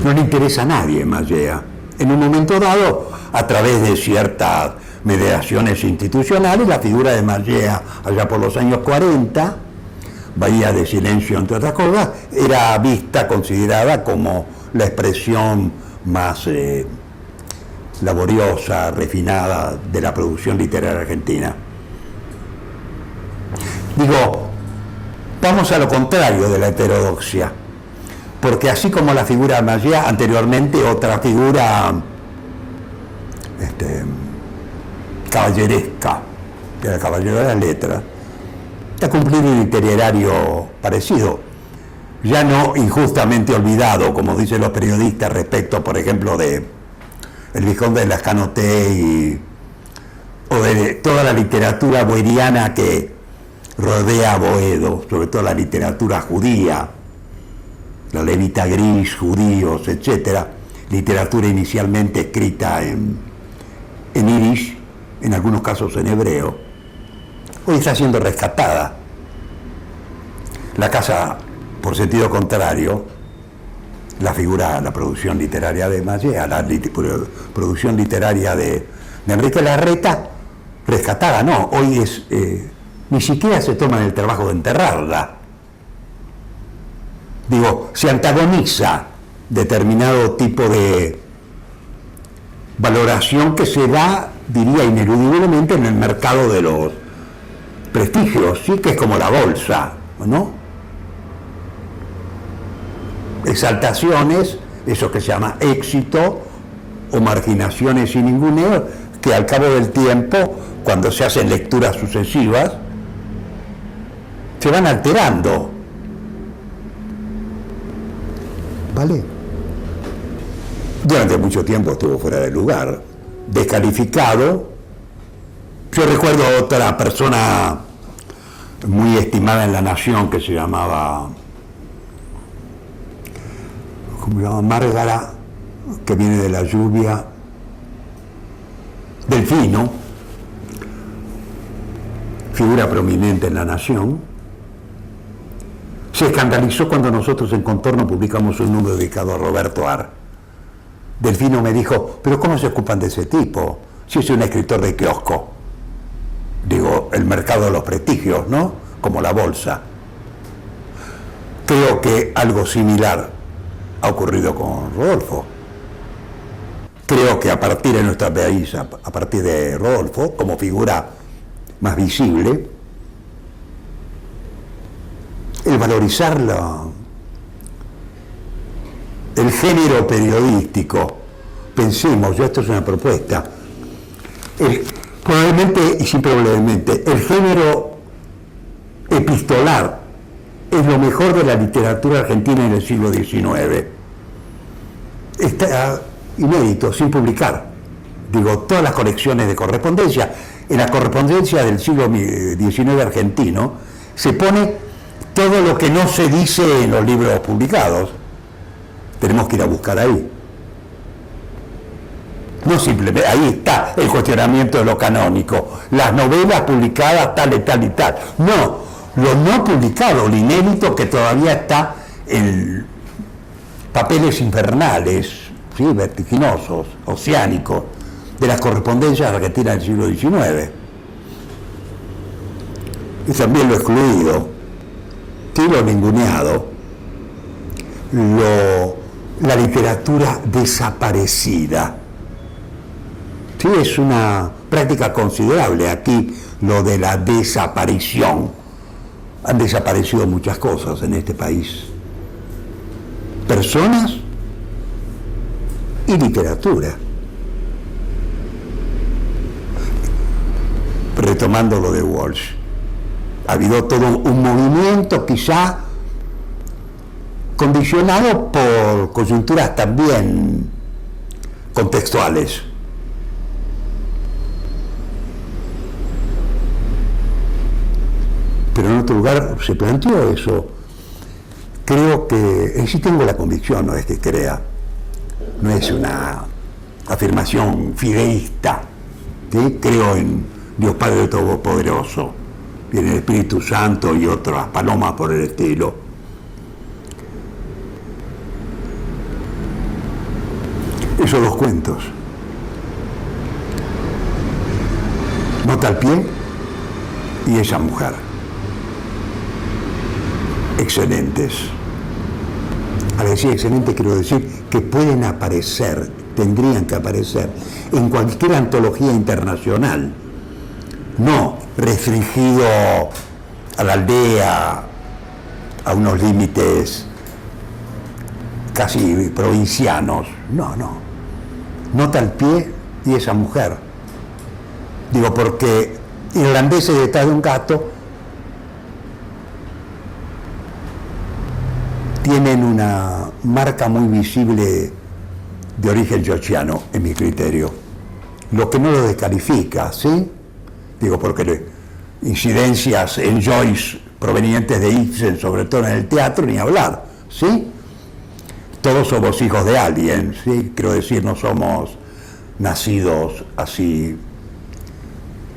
No le interesa a nadie Mallea. En un momento dado, a través de ciertas mediaciones institucionales, la figura de Mallea, allá por los años 40, Bahía de Silencio, entre otras cosas, era vista, considerada como la expresión más laboriosa, refinada de la producción literaria argentina. Digo, vamos a lo contrario de la heterodoxia, porque así como la figura de Mallea, anteriormente otra figura caballeresca, que era el caballero de las letras, ha cumplido un itinerario parecido, ya no injustamente olvidado, como dicen los periodistas respecto, por ejemplo, de el Vizconde de Lascanoté o de toda la literatura boeriana que rodea a Boedo, sobre todo la literatura judía, la Levita Gris, judíos, etcétera, literatura inicialmente escrita en yiddish, en algunos casos en hebreo, hoy está siendo rescatada. La casa, por sentido contrario, la figura, la producción literaria de Mallea, la producción literaria de Enrique Larreta, rescatada, no, hoy es, ni siquiera se toman el trabajo de enterrarla. Digo, se antagoniza determinado tipo de valoración que se da, diría ineludiblemente, en el mercado de los prestigios, sí, que es como la bolsa, ¿no? Exaltaciones, eso que se llama éxito, o marginaciones y ninguneo, que al cabo del tiempo, cuando se hacen lecturas sucesivas, se van alterando. ¿Vale? Durante mucho tiempo estuvo fuera de lugar, descalificado. Yo recuerdo a otra persona muy estimada en La Nación que se llamaba, ¿cómo se llama? Márgara, que viene de la lluvia, Delfino, figura prominente en La Nación. Se escandalizó cuando nosotros en Contorno publicamos un número dedicado a Roberto Ar. Delfino me dijo, pero ¿cómo se ocupan de ese tipo? Si es un escritor de kiosco. Digo, el mercado de los prestigios, ¿no? Como la bolsa. Creo que algo similar ha ocurrido con Rodolfo. Creo que a partir de nuestra país, a partir de Rodolfo, como figura más visible, el valorizar el género periodístico, pensemos, esto es una propuesta, probablemente y siempre brevemente, el género epistolar es lo mejor de la literatura argentina en el siglo XIX. Está inédito, sin publicar. Digo, todas las colecciones de correspondencia. En la correspondencia del siglo XIX argentino se pone todo lo que no se dice en los libros publicados. Tenemos que ir a buscar ahí. No simplemente, ahí está el cuestionamiento de lo canónico. Las novelas publicadas tal y tal y tal. No, lo no publicado, lo inédito que todavía está en papeles infernales, ¿sí? Vertiginosos, oceánicos, de las correspondencias argentinas del siglo XIX. Y también lo excluido, sí, lo ninguneado, la literatura desaparecida. Sí, es una práctica considerable aquí lo de la desaparición. Han desaparecido muchas cosas en este país. Personas y literatura. Retomando lo de Walsh, ha habido todo un movimiento quizá condicionado por coyunturas también contextuales. Pero en otro lugar se planteó eso, creo que, sí tengo la convicción, no es que crea, no es una afirmación fideísta, ¿sí? Creo en Dios Padre Todopoderoso, y en el Espíritu Santo y otras palomas por el estilo. Esos dos cuentos. Nota al pie y esa mujer. Excelentes. Al decir excelente quiero decir que pueden aparecer, tendrían que aparecer en cualquier antología internacional, no restringido a la aldea, a unos límites casi provincianos. No. Nota al pie y esa mujer. Digo, porque irlandeses detrás de un gato tienen una marca muy visible de origen georgiano, en mi criterio. Lo que no lo descalifica, ¿sí? Digo, porque incidencias en Joyce provenientes de Ibsen, sobre todo en el teatro, ni hablar, ¿sí? Todos somos hijos de alguien, ¿sí? Quiero decir, no somos nacidos así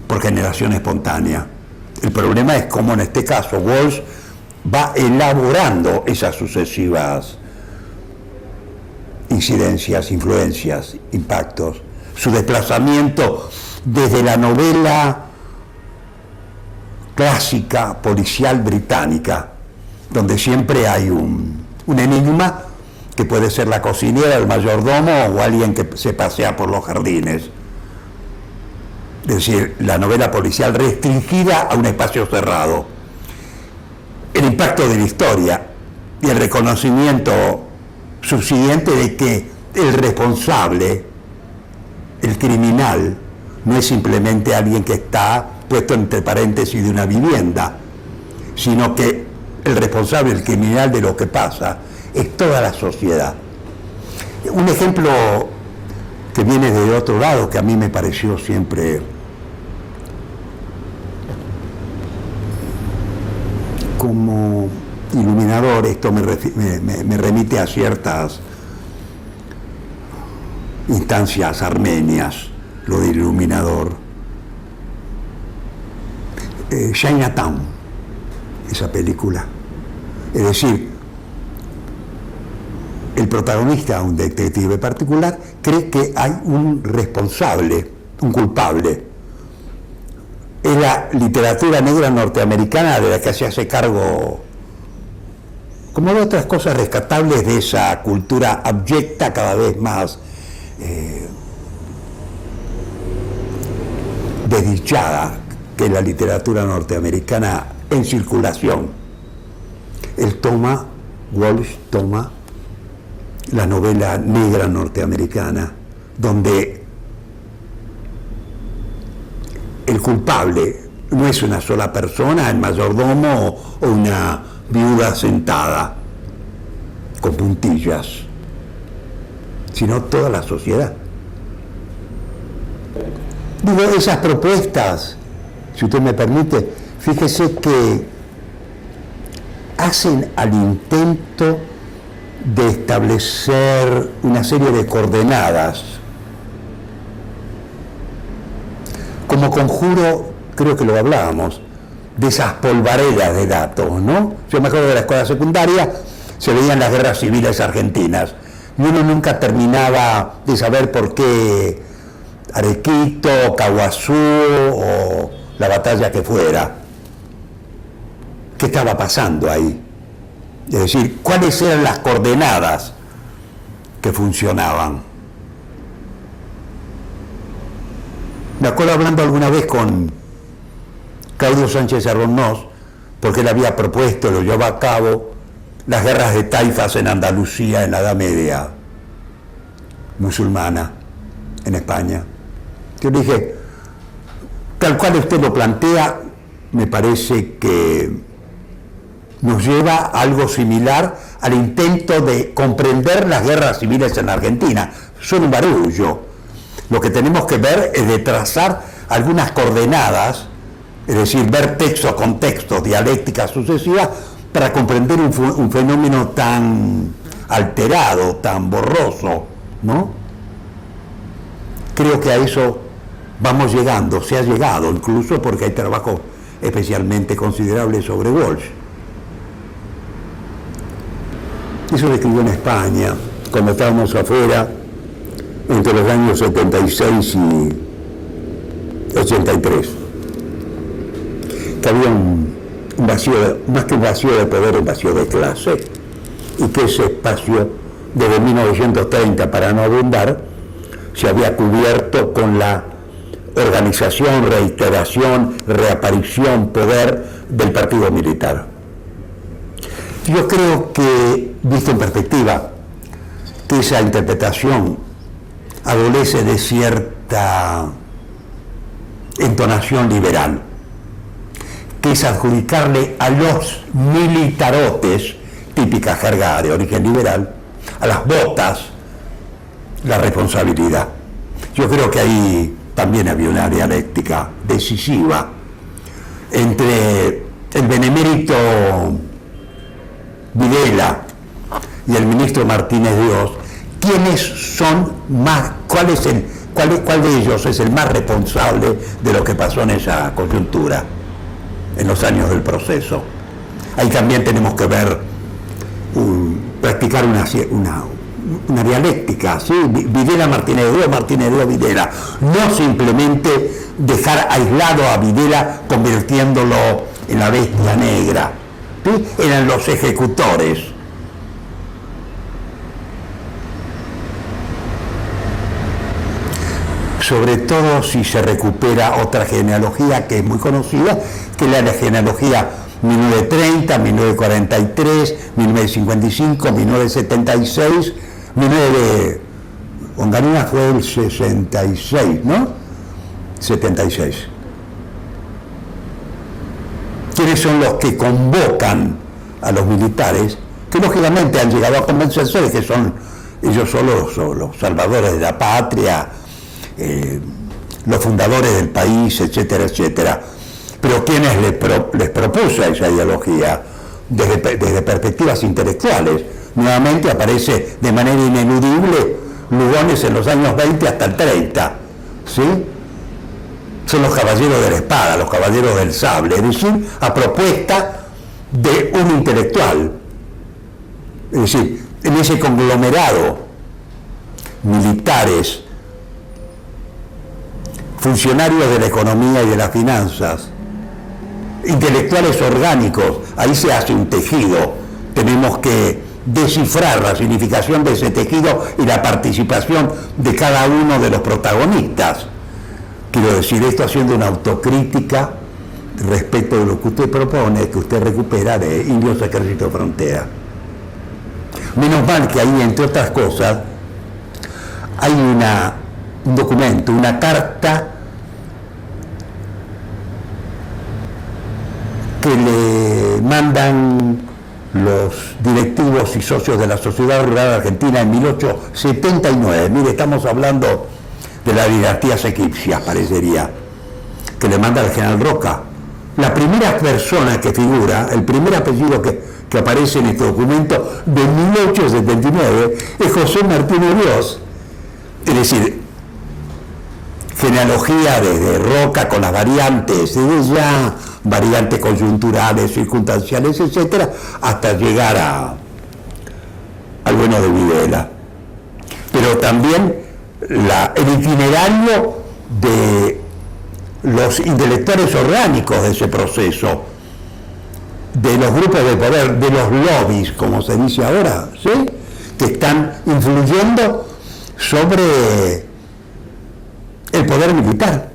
por generación espontánea. El problema es cómo en este caso Walsh va elaborando esas sucesivas incidencias, influencias, impactos. Su desplazamiento desde la novela clásica policial británica, donde siempre hay un enigma que puede ser la cocinera, el mayordomo o alguien que se pasea por los jardines. Es decir, la novela policial restringida a un espacio cerrado. El impacto de la historia y el reconocimiento subsiguiente de que el responsable, el criminal, no es simplemente alguien que está puesto entre paréntesis de una vivienda, sino que el responsable, el criminal de lo que pasa, es toda la sociedad. Un ejemplo que viene de otro lado, que a mí me pareció siempre como iluminador, esto me remite a ciertas instancias armenias, lo de iluminador. Chinatown, esa película. Es decir, el protagonista, un detective particular, cree que hay un responsable, un culpable. Es la literatura negra norteamericana de la que se hace cargo, como de otras cosas rescatables de esa cultura abyecta cada vez más desdichada, que es la literatura norteamericana en circulación. Walsh toma la novela negra norteamericana, donde el culpable no es una sola persona, el mayordomo o una viuda sentada con puntillas, sino toda la sociedad. Digo, esas propuestas, si usted me permite, fíjese que hacen al intento de establecer una serie de coordenadas. Como conjuro, creo que lo hablábamos, de esas polvaredas de datos, ¿no? Yo me acuerdo de la escuela secundaria, se veían las guerras civiles argentinas, y uno nunca terminaba de saber por qué Arequito, Caguazú o la batalla que fuera. ¿Qué estaba pasando ahí? Es decir, ¿cuáles eran las coordenadas que funcionaban? Me acuerdo hablando alguna vez con Claudio Sánchez Arronós, porque él había propuesto, lo llevaba a cabo, las guerras de taifas en Andalucía en la Edad Media musulmana, en España. Yo le dije, tal cual usted lo plantea, me parece que nos lleva a algo similar al intento de comprender las guerras civiles en Argentina. Son un barullo. Lo que tenemos que ver es de trazar algunas coordenadas, es decir, ver textos, contextos, dialécticas sucesivas, para comprender un fenómeno tan alterado, tan borroso, ¿no? Creo que a eso vamos llegando, se ha llegado incluso porque hay trabajos especialmente considerables sobre Walsh. Eso lo escribió en España, cuando estábamos afuera, entre los años 76 y 83. Que había un vacío, más que un vacío de poder, un vacío de clase, y que ese espacio, desde 1930, para no abundar, se había cubierto con la organización, reiteración, reaparición, poder del partido militar. Yo creo que, visto en perspectiva, que esa interpretación adolece de cierta entonación liberal, que es adjudicarle a los militarotes, típica jerga de origen liberal, a las botas, la responsabilidad. Yo creo que ahí también había una dialéctica decisiva entre el benemérito Videla y el ministro Martínez Dios. ¿Quiénes son más, cuál de ellos es el más responsable de lo que pasó en esa coyuntura, en los años del proceso? Ahí también tenemos que ver, practicar una dialéctica, ¿sí? Videla, Martínez Dios, Videla. No simplemente dejar aislado a Videla convirtiéndolo en la bestia negra, ¿sí? Eran los ejecutores. Sobre todo si se recupera otra genealogía que es muy conocida, que es la genealogía 1930, 1943, 1955, 1976, Onganía fue el 66, ¿no? 76. ¿Quiénes son los que convocan a los militares? Que lógicamente han llegado a convencerse de que son ellos solos los salvadores de la patria, los fundadores del país, etcétera, etcétera. Pero ¿quiénes les propuso esa ideología? Desde perspectivas intelectuales. Nuevamente aparece de manera ineludible Lugones en los años 20 hasta el 30, ¿sí? Son los caballeros de la espada, los caballeros del sable, es decir, a propuesta de un intelectual. Es decir, en ese conglomerado, militares, funcionarios de la economía y de las finanzas, intelectuales orgánicos, ahí se hace un tejido. Tenemos que descifrar la significación de ese tejido y la participación de cada uno de los protagonistas. Quiero decir esto haciendo una autocrítica respecto de lo que usted propone, que usted recupera de Indios Ejército Frontera. Menos mal que ahí, entre otras cosas, hay un documento, una carta que le mandan los directivos y socios de la Sociedad Rural Argentina en 1879. Mire, estamos hablando de la dinastía egipcia, parecería, que le manda el general Roca. La primera persona que figura, el primer apellido que aparece en este documento de 1879 es José Martínez Dios. Es decir, genealogía desde Roca con las variantes, desde ya variantes coyunturales, circunstanciales, etcétera, hasta llegar al bueno de Videla. Pero también el itinerario de los intelectuales orgánicos de ese proceso, de los grupos de poder, de los lobbies, como se dice ahora, ¿sí? Que están influyendo sobre el poder militar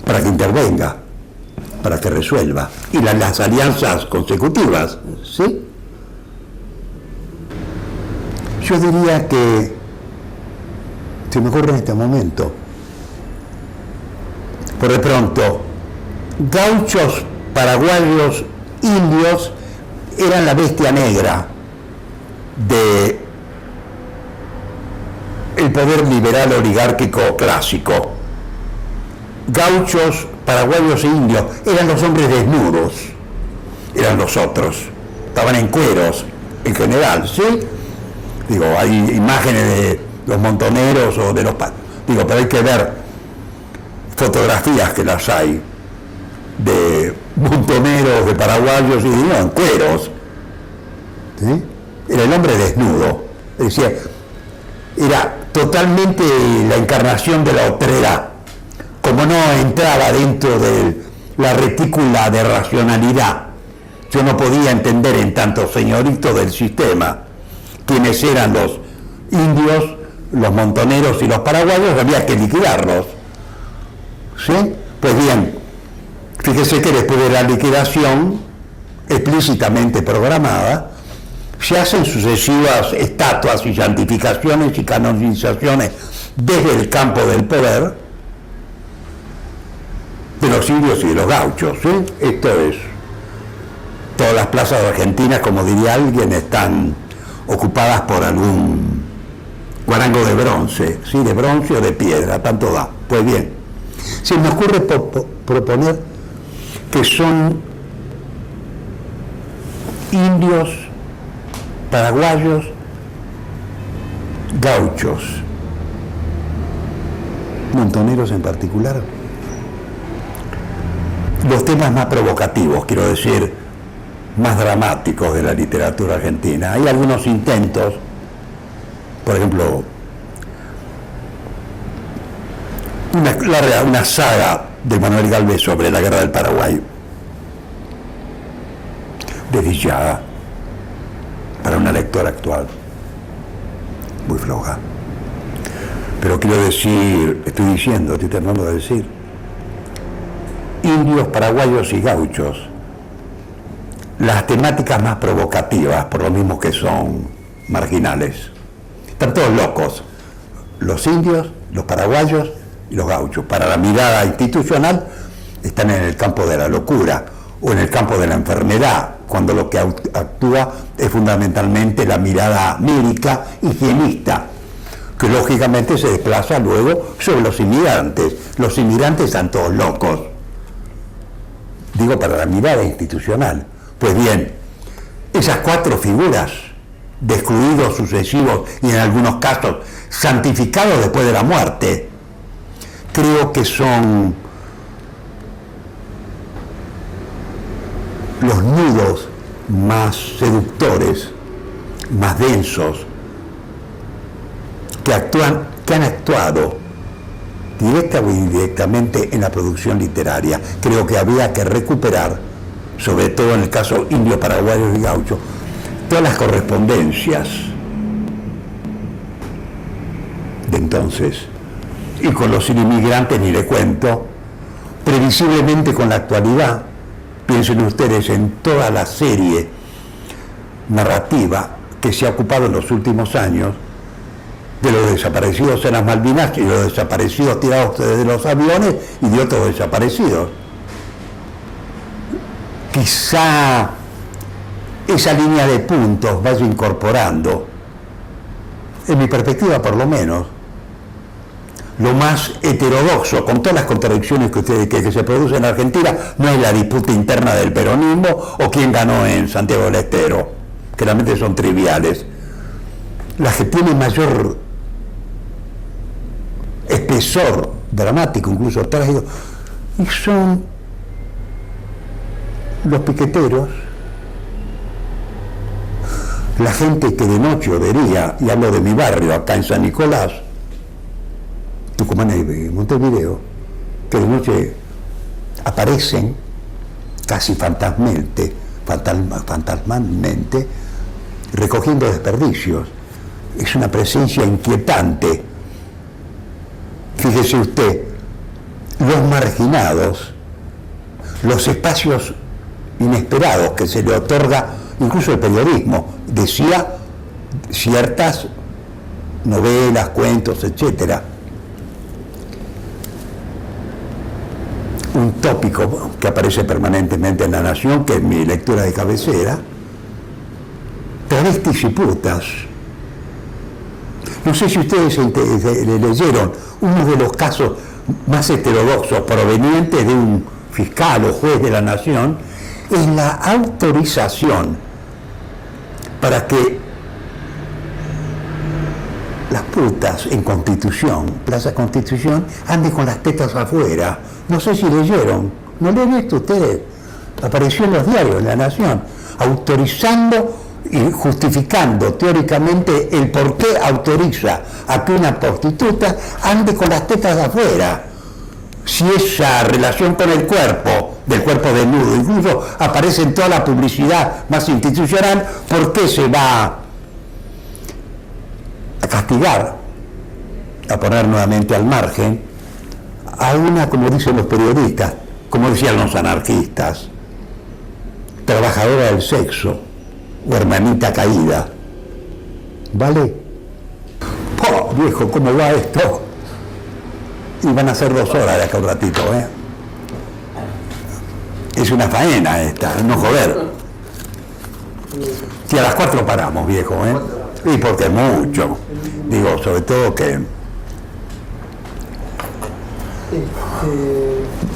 para que intervenga, para que resuelva, y las alianzas consecutivas, ¿sí? Yo diría que, se me ocurre en este momento, por de pronto, gauchos, paraguayos, indios eran la bestia negra de el poder liberal oligárquico clásico. Gauchos, paraguayos e indios eran los hombres desnudos, eran los otros. Estaban en cueros, en general, ¿sí? Digo, hay imágenes de los montoneros o de los... Digo, pero hay que ver fotografías que las hay de montoneros, de paraguayos y no, en cueros. ¿Sí? Era el hombre desnudo. Es decir, era totalmente la encarnación de la otredad. Como no entraba dentro de la retícula de racionalidad, yo no podía entender en tanto señorito del sistema quiénes eran los indios, los montoneros y los paraguayos, había que liquidarlos. ¿Sí? Pues bien, fíjese que después de la liquidación explícitamente programada, se hacen sucesivas estatuas y santificaciones y canonizaciones desde el campo del poder de los indios y de los gauchos, ¿sí? Esto es, todas las plazas argentinas, como diría alguien, están ocupadas por algún guarango de bronce, ¿sí? De bronce o de piedra, tanto da. Pues bien, se me ocurre proponer que son indios, paraguayos, gauchos, montoneros en particular, los temas más provocativos, quiero decir, más dramáticos de la literatura argentina. Hay algunos intentos, por ejemplo, una saga de Manuel Gálvez sobre la guerra del Paraguay, desdichada para una lectora actual, muy floja. Pero quiero decir, estoy tratando de decir, indios, paraguayos y gauchos, las temáticas más provocativas, por lo mismo que son marginales. Están todos locos, los indios, los paraguayos y los gauchos. Para la mirada institucional están en el campo de la locura o en el campo de la enfermedad, cuando lo que actúa es fundamentalmente la mirada médica higienista, que lógicamente se desplaza luego sobre los inmigrantes. Los inmigrantes están todos locos. Digo, para la mirada institucional. Pues bien, esas cuatro figuras de excluidos sucesivos y en algunos casos santificados después de la muerte, creo que son los nudos más seductores, más densos, que han actuado directa o indirectamente en la producción literaria. Creo que había que recuperar, sobre todo en el caso indio, paraguayo y gaucho, todas las correspondencias de entonces. Y con los inmigrantes ni le cuento, previsiblemente con la actualidad. Piensen ustedes en toda la serie narrativa que se ha ocupado en los últimos años de los desaparecidos en las Malvinas y los desaparecidos tirados desde los aviones y de otros desaparecidos. Quizá esa línea de puntos vaya incorporando, en mi perspectiva por lo menos, lo más heterodoxo, con todas las contradicciones que se producen en Argentina. No es la disputa interna del peronismo o quién ganó en Santiago del Estero, que realmente son triviales. Las que tienen mayor espesor dramático, incluso trágico, y son los piqueteros, la gente que de noche o de día, y hablo de mi barrio acá en San Nicolás, Tucumán y Montevideo, que de noche aparecen casi fantasmalmente recogiendo desperdicios. Es una presencia inquietante. Fíjese usted, los marginados, los espacios inesperados que se le otorga incluso el periodismo, decía ciertas novelas, cuentos, etcétera. Un tópico que aparece permanentemente en La Nación, que es mi lectura de cabecera, travestis y putas. No sé si ustedes leyeron uno de los casos más heterodoxos provenientes de un fiscal o juez de la Nación, es la autorización para que las putas en Constitución, Plaza Constitución, anden con las tetas afuera. No sé si leyeron, ¿no lo han visto ustedes? Apareció en los diarios, en La Nación, autorizando y justificando teóricamente el por qué autoriza a que una prostituta ande con las tetas afuera. Si esa relación con el cuerpo, del cuerpo desnudo, incluso aparece en toda la publicidad más institucional, ¿por qué se va a castigar, a poner nuevamente al margen a una, como dicen los periodistas, como decían los anarquistas, trabajadora del sexo o hermanita caída? ¿Vale? ¡Oh, viejo, cómo va esto! Y van a ser 2 horas de acá un ratito, ¿eh? Es una faena esta, no joder. Si a las 4 paramos, viejo, ¿eh? Y porque es mucho. Digo, sobre todo que...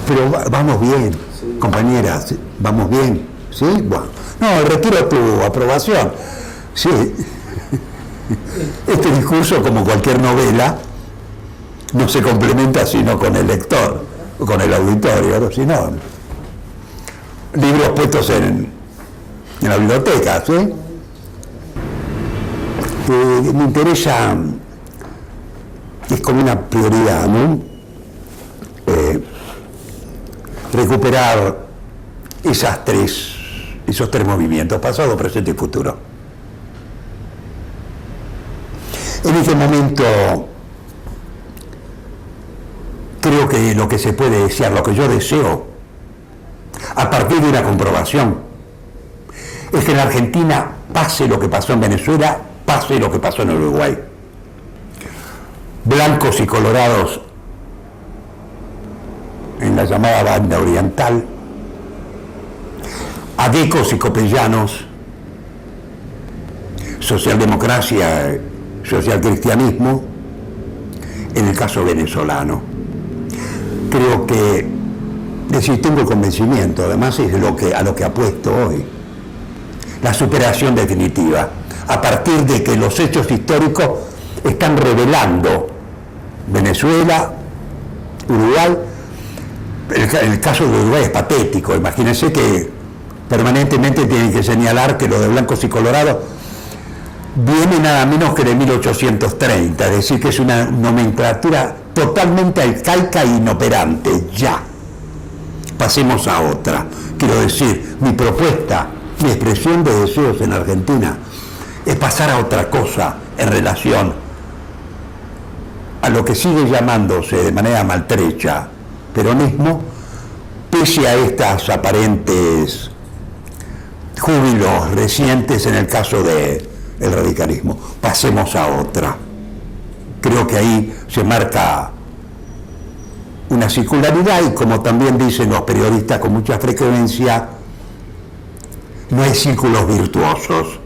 Pero vamos bien, compañeras, vamos bien, ¿sí? Bueno, no, retiro tu aprobación. Sí. Este discurso, como cualquier novela, no se complementa sino con el lector, o con el auditorio, ¿no? Sino libros puestos en la biblioteca, ¿sí? Me interesa, es como una prioridad, ¿no? Recuperar esos tres movimientos, pasado, presente y futuro. En este momento creo que lo que se puede desear, lo que yo deseo, a partir de una comprobación, es que en Argentina pase lo que pasó en Venezuela, pase lo que pasó en Uruguay. Blancos y colorados en la llamada banda oriental, adecos y copellanos, socialdemocracia, socialcristianismo, en el caso venezolano. Creo que, es decir, tengo el convencimiento, además es a lo que apuesto hoy, la superación definitiva, a partir de que los hechos históricos están revelando Venezuela, Uruguay. El caso de Uruguay es patético. Imagínense que permanentemente tienen que señalar que lo de blancos y colorados viene nada menos que de 1830, es decir, que es una nomenclatura totalmente arcaica e inoperante. Ya. Pasemos a otra. Quiero decir, mi propuesta, mi expresión de deseos en Argentina es pasar a otra cosa en relación a lo que sigue llamándose de manera maltrecha peronismo, pese a estas aparentes júbilos recientes en el caso del radicalismo. Pasemos a otra. Creo que ahí se marca una circularidad y, como también dicen los periodistas con mucha frecuencia, no hay círculos virtuosos.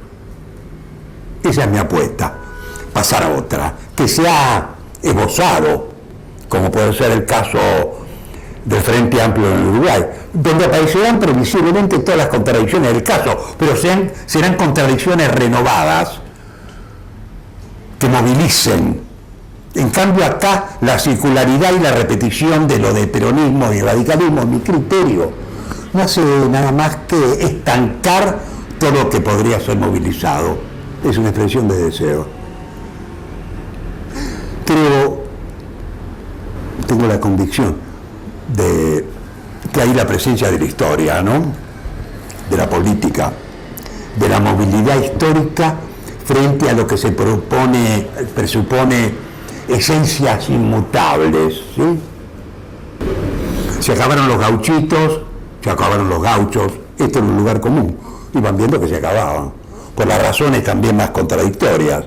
Esa es mi apuesta. Pasar a otra, que se ha esbozado, como puede ser el caso del Frente Amplio en Uruguay, donde aparecerán previsiblemente todas las contradicciones del caso, pero serán contradicciones renovadas que movilicen. En cambio acá la circularidad y la repetición de lo de peronismo y radicalismo, en mi criterio, no hace nada más que estancar todo lo que podría ser movilizado. Es una expresión de deseo. Tengo la convicción de que hay la presencia de la historia, ¿no? De la política, de la movilidad histórica frente a lo que se presupone esencias inmutables, ¿sí? Se acabaron los gauchitos, se acabaron los gauchos, esto era un lugar común, y van viendo que se acababan, por las razones también más contradictorias,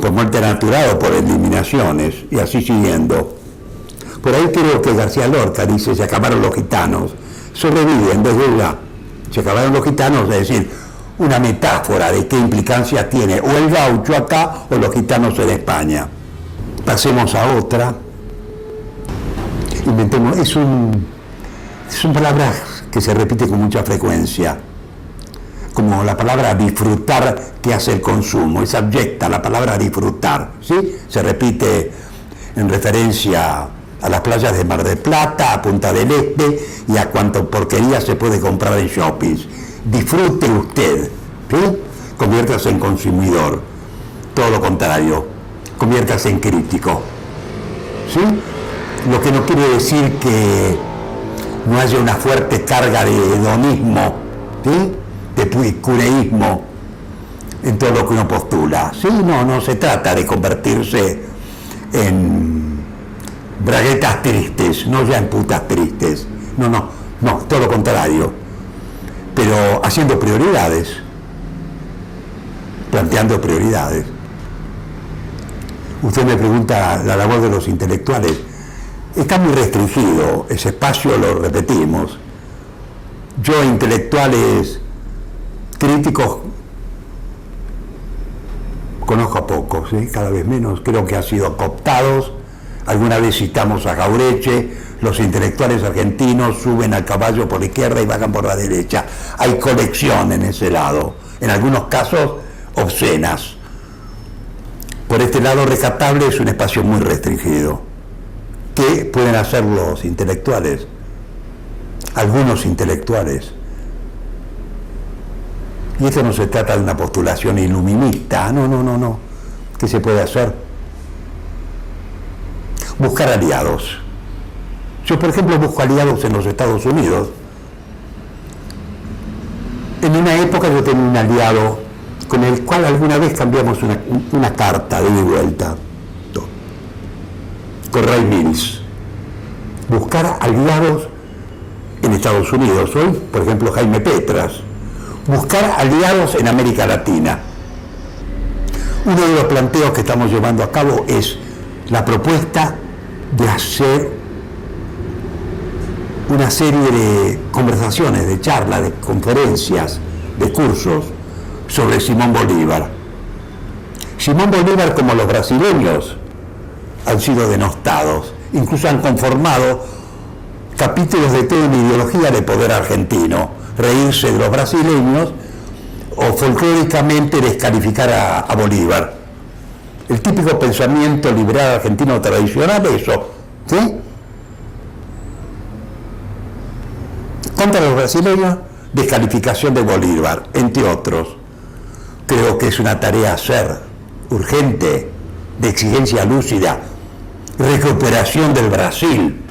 por muerte natural o por eliminaciones, y así siguiendo. Por ahí creo que García Lorca dice, se acabaron los gitanos, sobreviven desde ya, se acabaron los gitanos, es decir, una metáfora de qué implicancia tiene o el gaucho acá o los gitanos en España. Pasemos a otra. Inventemos, son palabras que se repite con mucha frecuencia, como la palabra disfrutar que hace el consumo, es abyecta la palabra disfrutar, ¿sí? Se repite en referencia a las playas de Mar del Plata, a Punta del Este y a cuanto porquería se puede comprar en shoppings. Disfrute usted, ¿sí? Conviértase en consumidor, todo lo contrario, conviértase en crítico, ¿sí? Lo que no quiere decir que no haya una fuerte carga de hedonismo, ¿sí? De epicureísmo en todo lo que uno postula. Sí, no se trata de convertirse en braguetas tristes, no ya en putas tristes, no, todo lo contrario, pero haciendo prioridades, planteando prioridades. Usted me pregunta la labor de los intelectuales. Está muy restringido ese espacio, lo repetimos. Yo, intelectuales críticos, conozco a pocos, ¿sí? Cada vez menos, creo que han sido cooptados. Alguna vez citamos a Jauretche, los intelectuales argentinos suben al caballo por la izquierda y bajan por la derecha. Hay colección en ese lado, en algunos casos obscenas. Por este lado rescatable es un espacio muy restringido. ¿Qué pueden hacer los intelectuales? Algunos intelectuales. Y esto no se trata de una postulación iluminista, no. ¿Qué se puede hacer? Buscar aliados. Yo, por ejemplo, busco aliados en los Estados Unidos. En una época yo tenía un aliado con el cual alguna vez cambiamos una carta de ida y vuelta. Con Ray Mills. Buscar aliados en Estados Unidos. Hoy, por ejemplo, Jaime Petras. Buscar aliados en América Latina. Uno de los planteos que estamos llevando a cabo es la propuesta de hacer una serie de conversaciones, de charlas, de conferencias, de cursos sobre Simón Bolívar. Simón Bolívar, como los brasileños, han sido denostados, incluso han conformado capítulos de toda una ideología de poder argentino, reírse de los brasileños o folclóricamente descalificar a Bolívar. El típico pensamiento liberal argentino tradicional, eso, ¿sí? Contra los brasileños, descalificación de Bolívar, entre otros. Creo que es una tarea a hacer, urgente, de exigencia lúcida, recuperación del Brasil.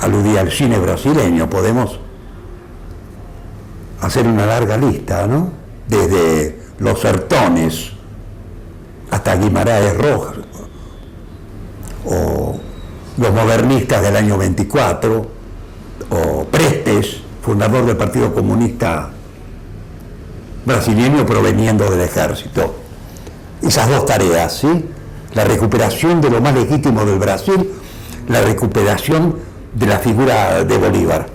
Aludí al cine brasileño, podemos hacer una larga lista, ¿no? Desde Los Sertones hasta Guimarães Rojas, o los modernistas del año 24, o Prestes, fundador del Partido Comunista brasileño proveniendo del ejército. Esas dos tareas, ¿sí? La recuperación de lo más legítimo del Brasil, la recuperación de la figura de Bolívar.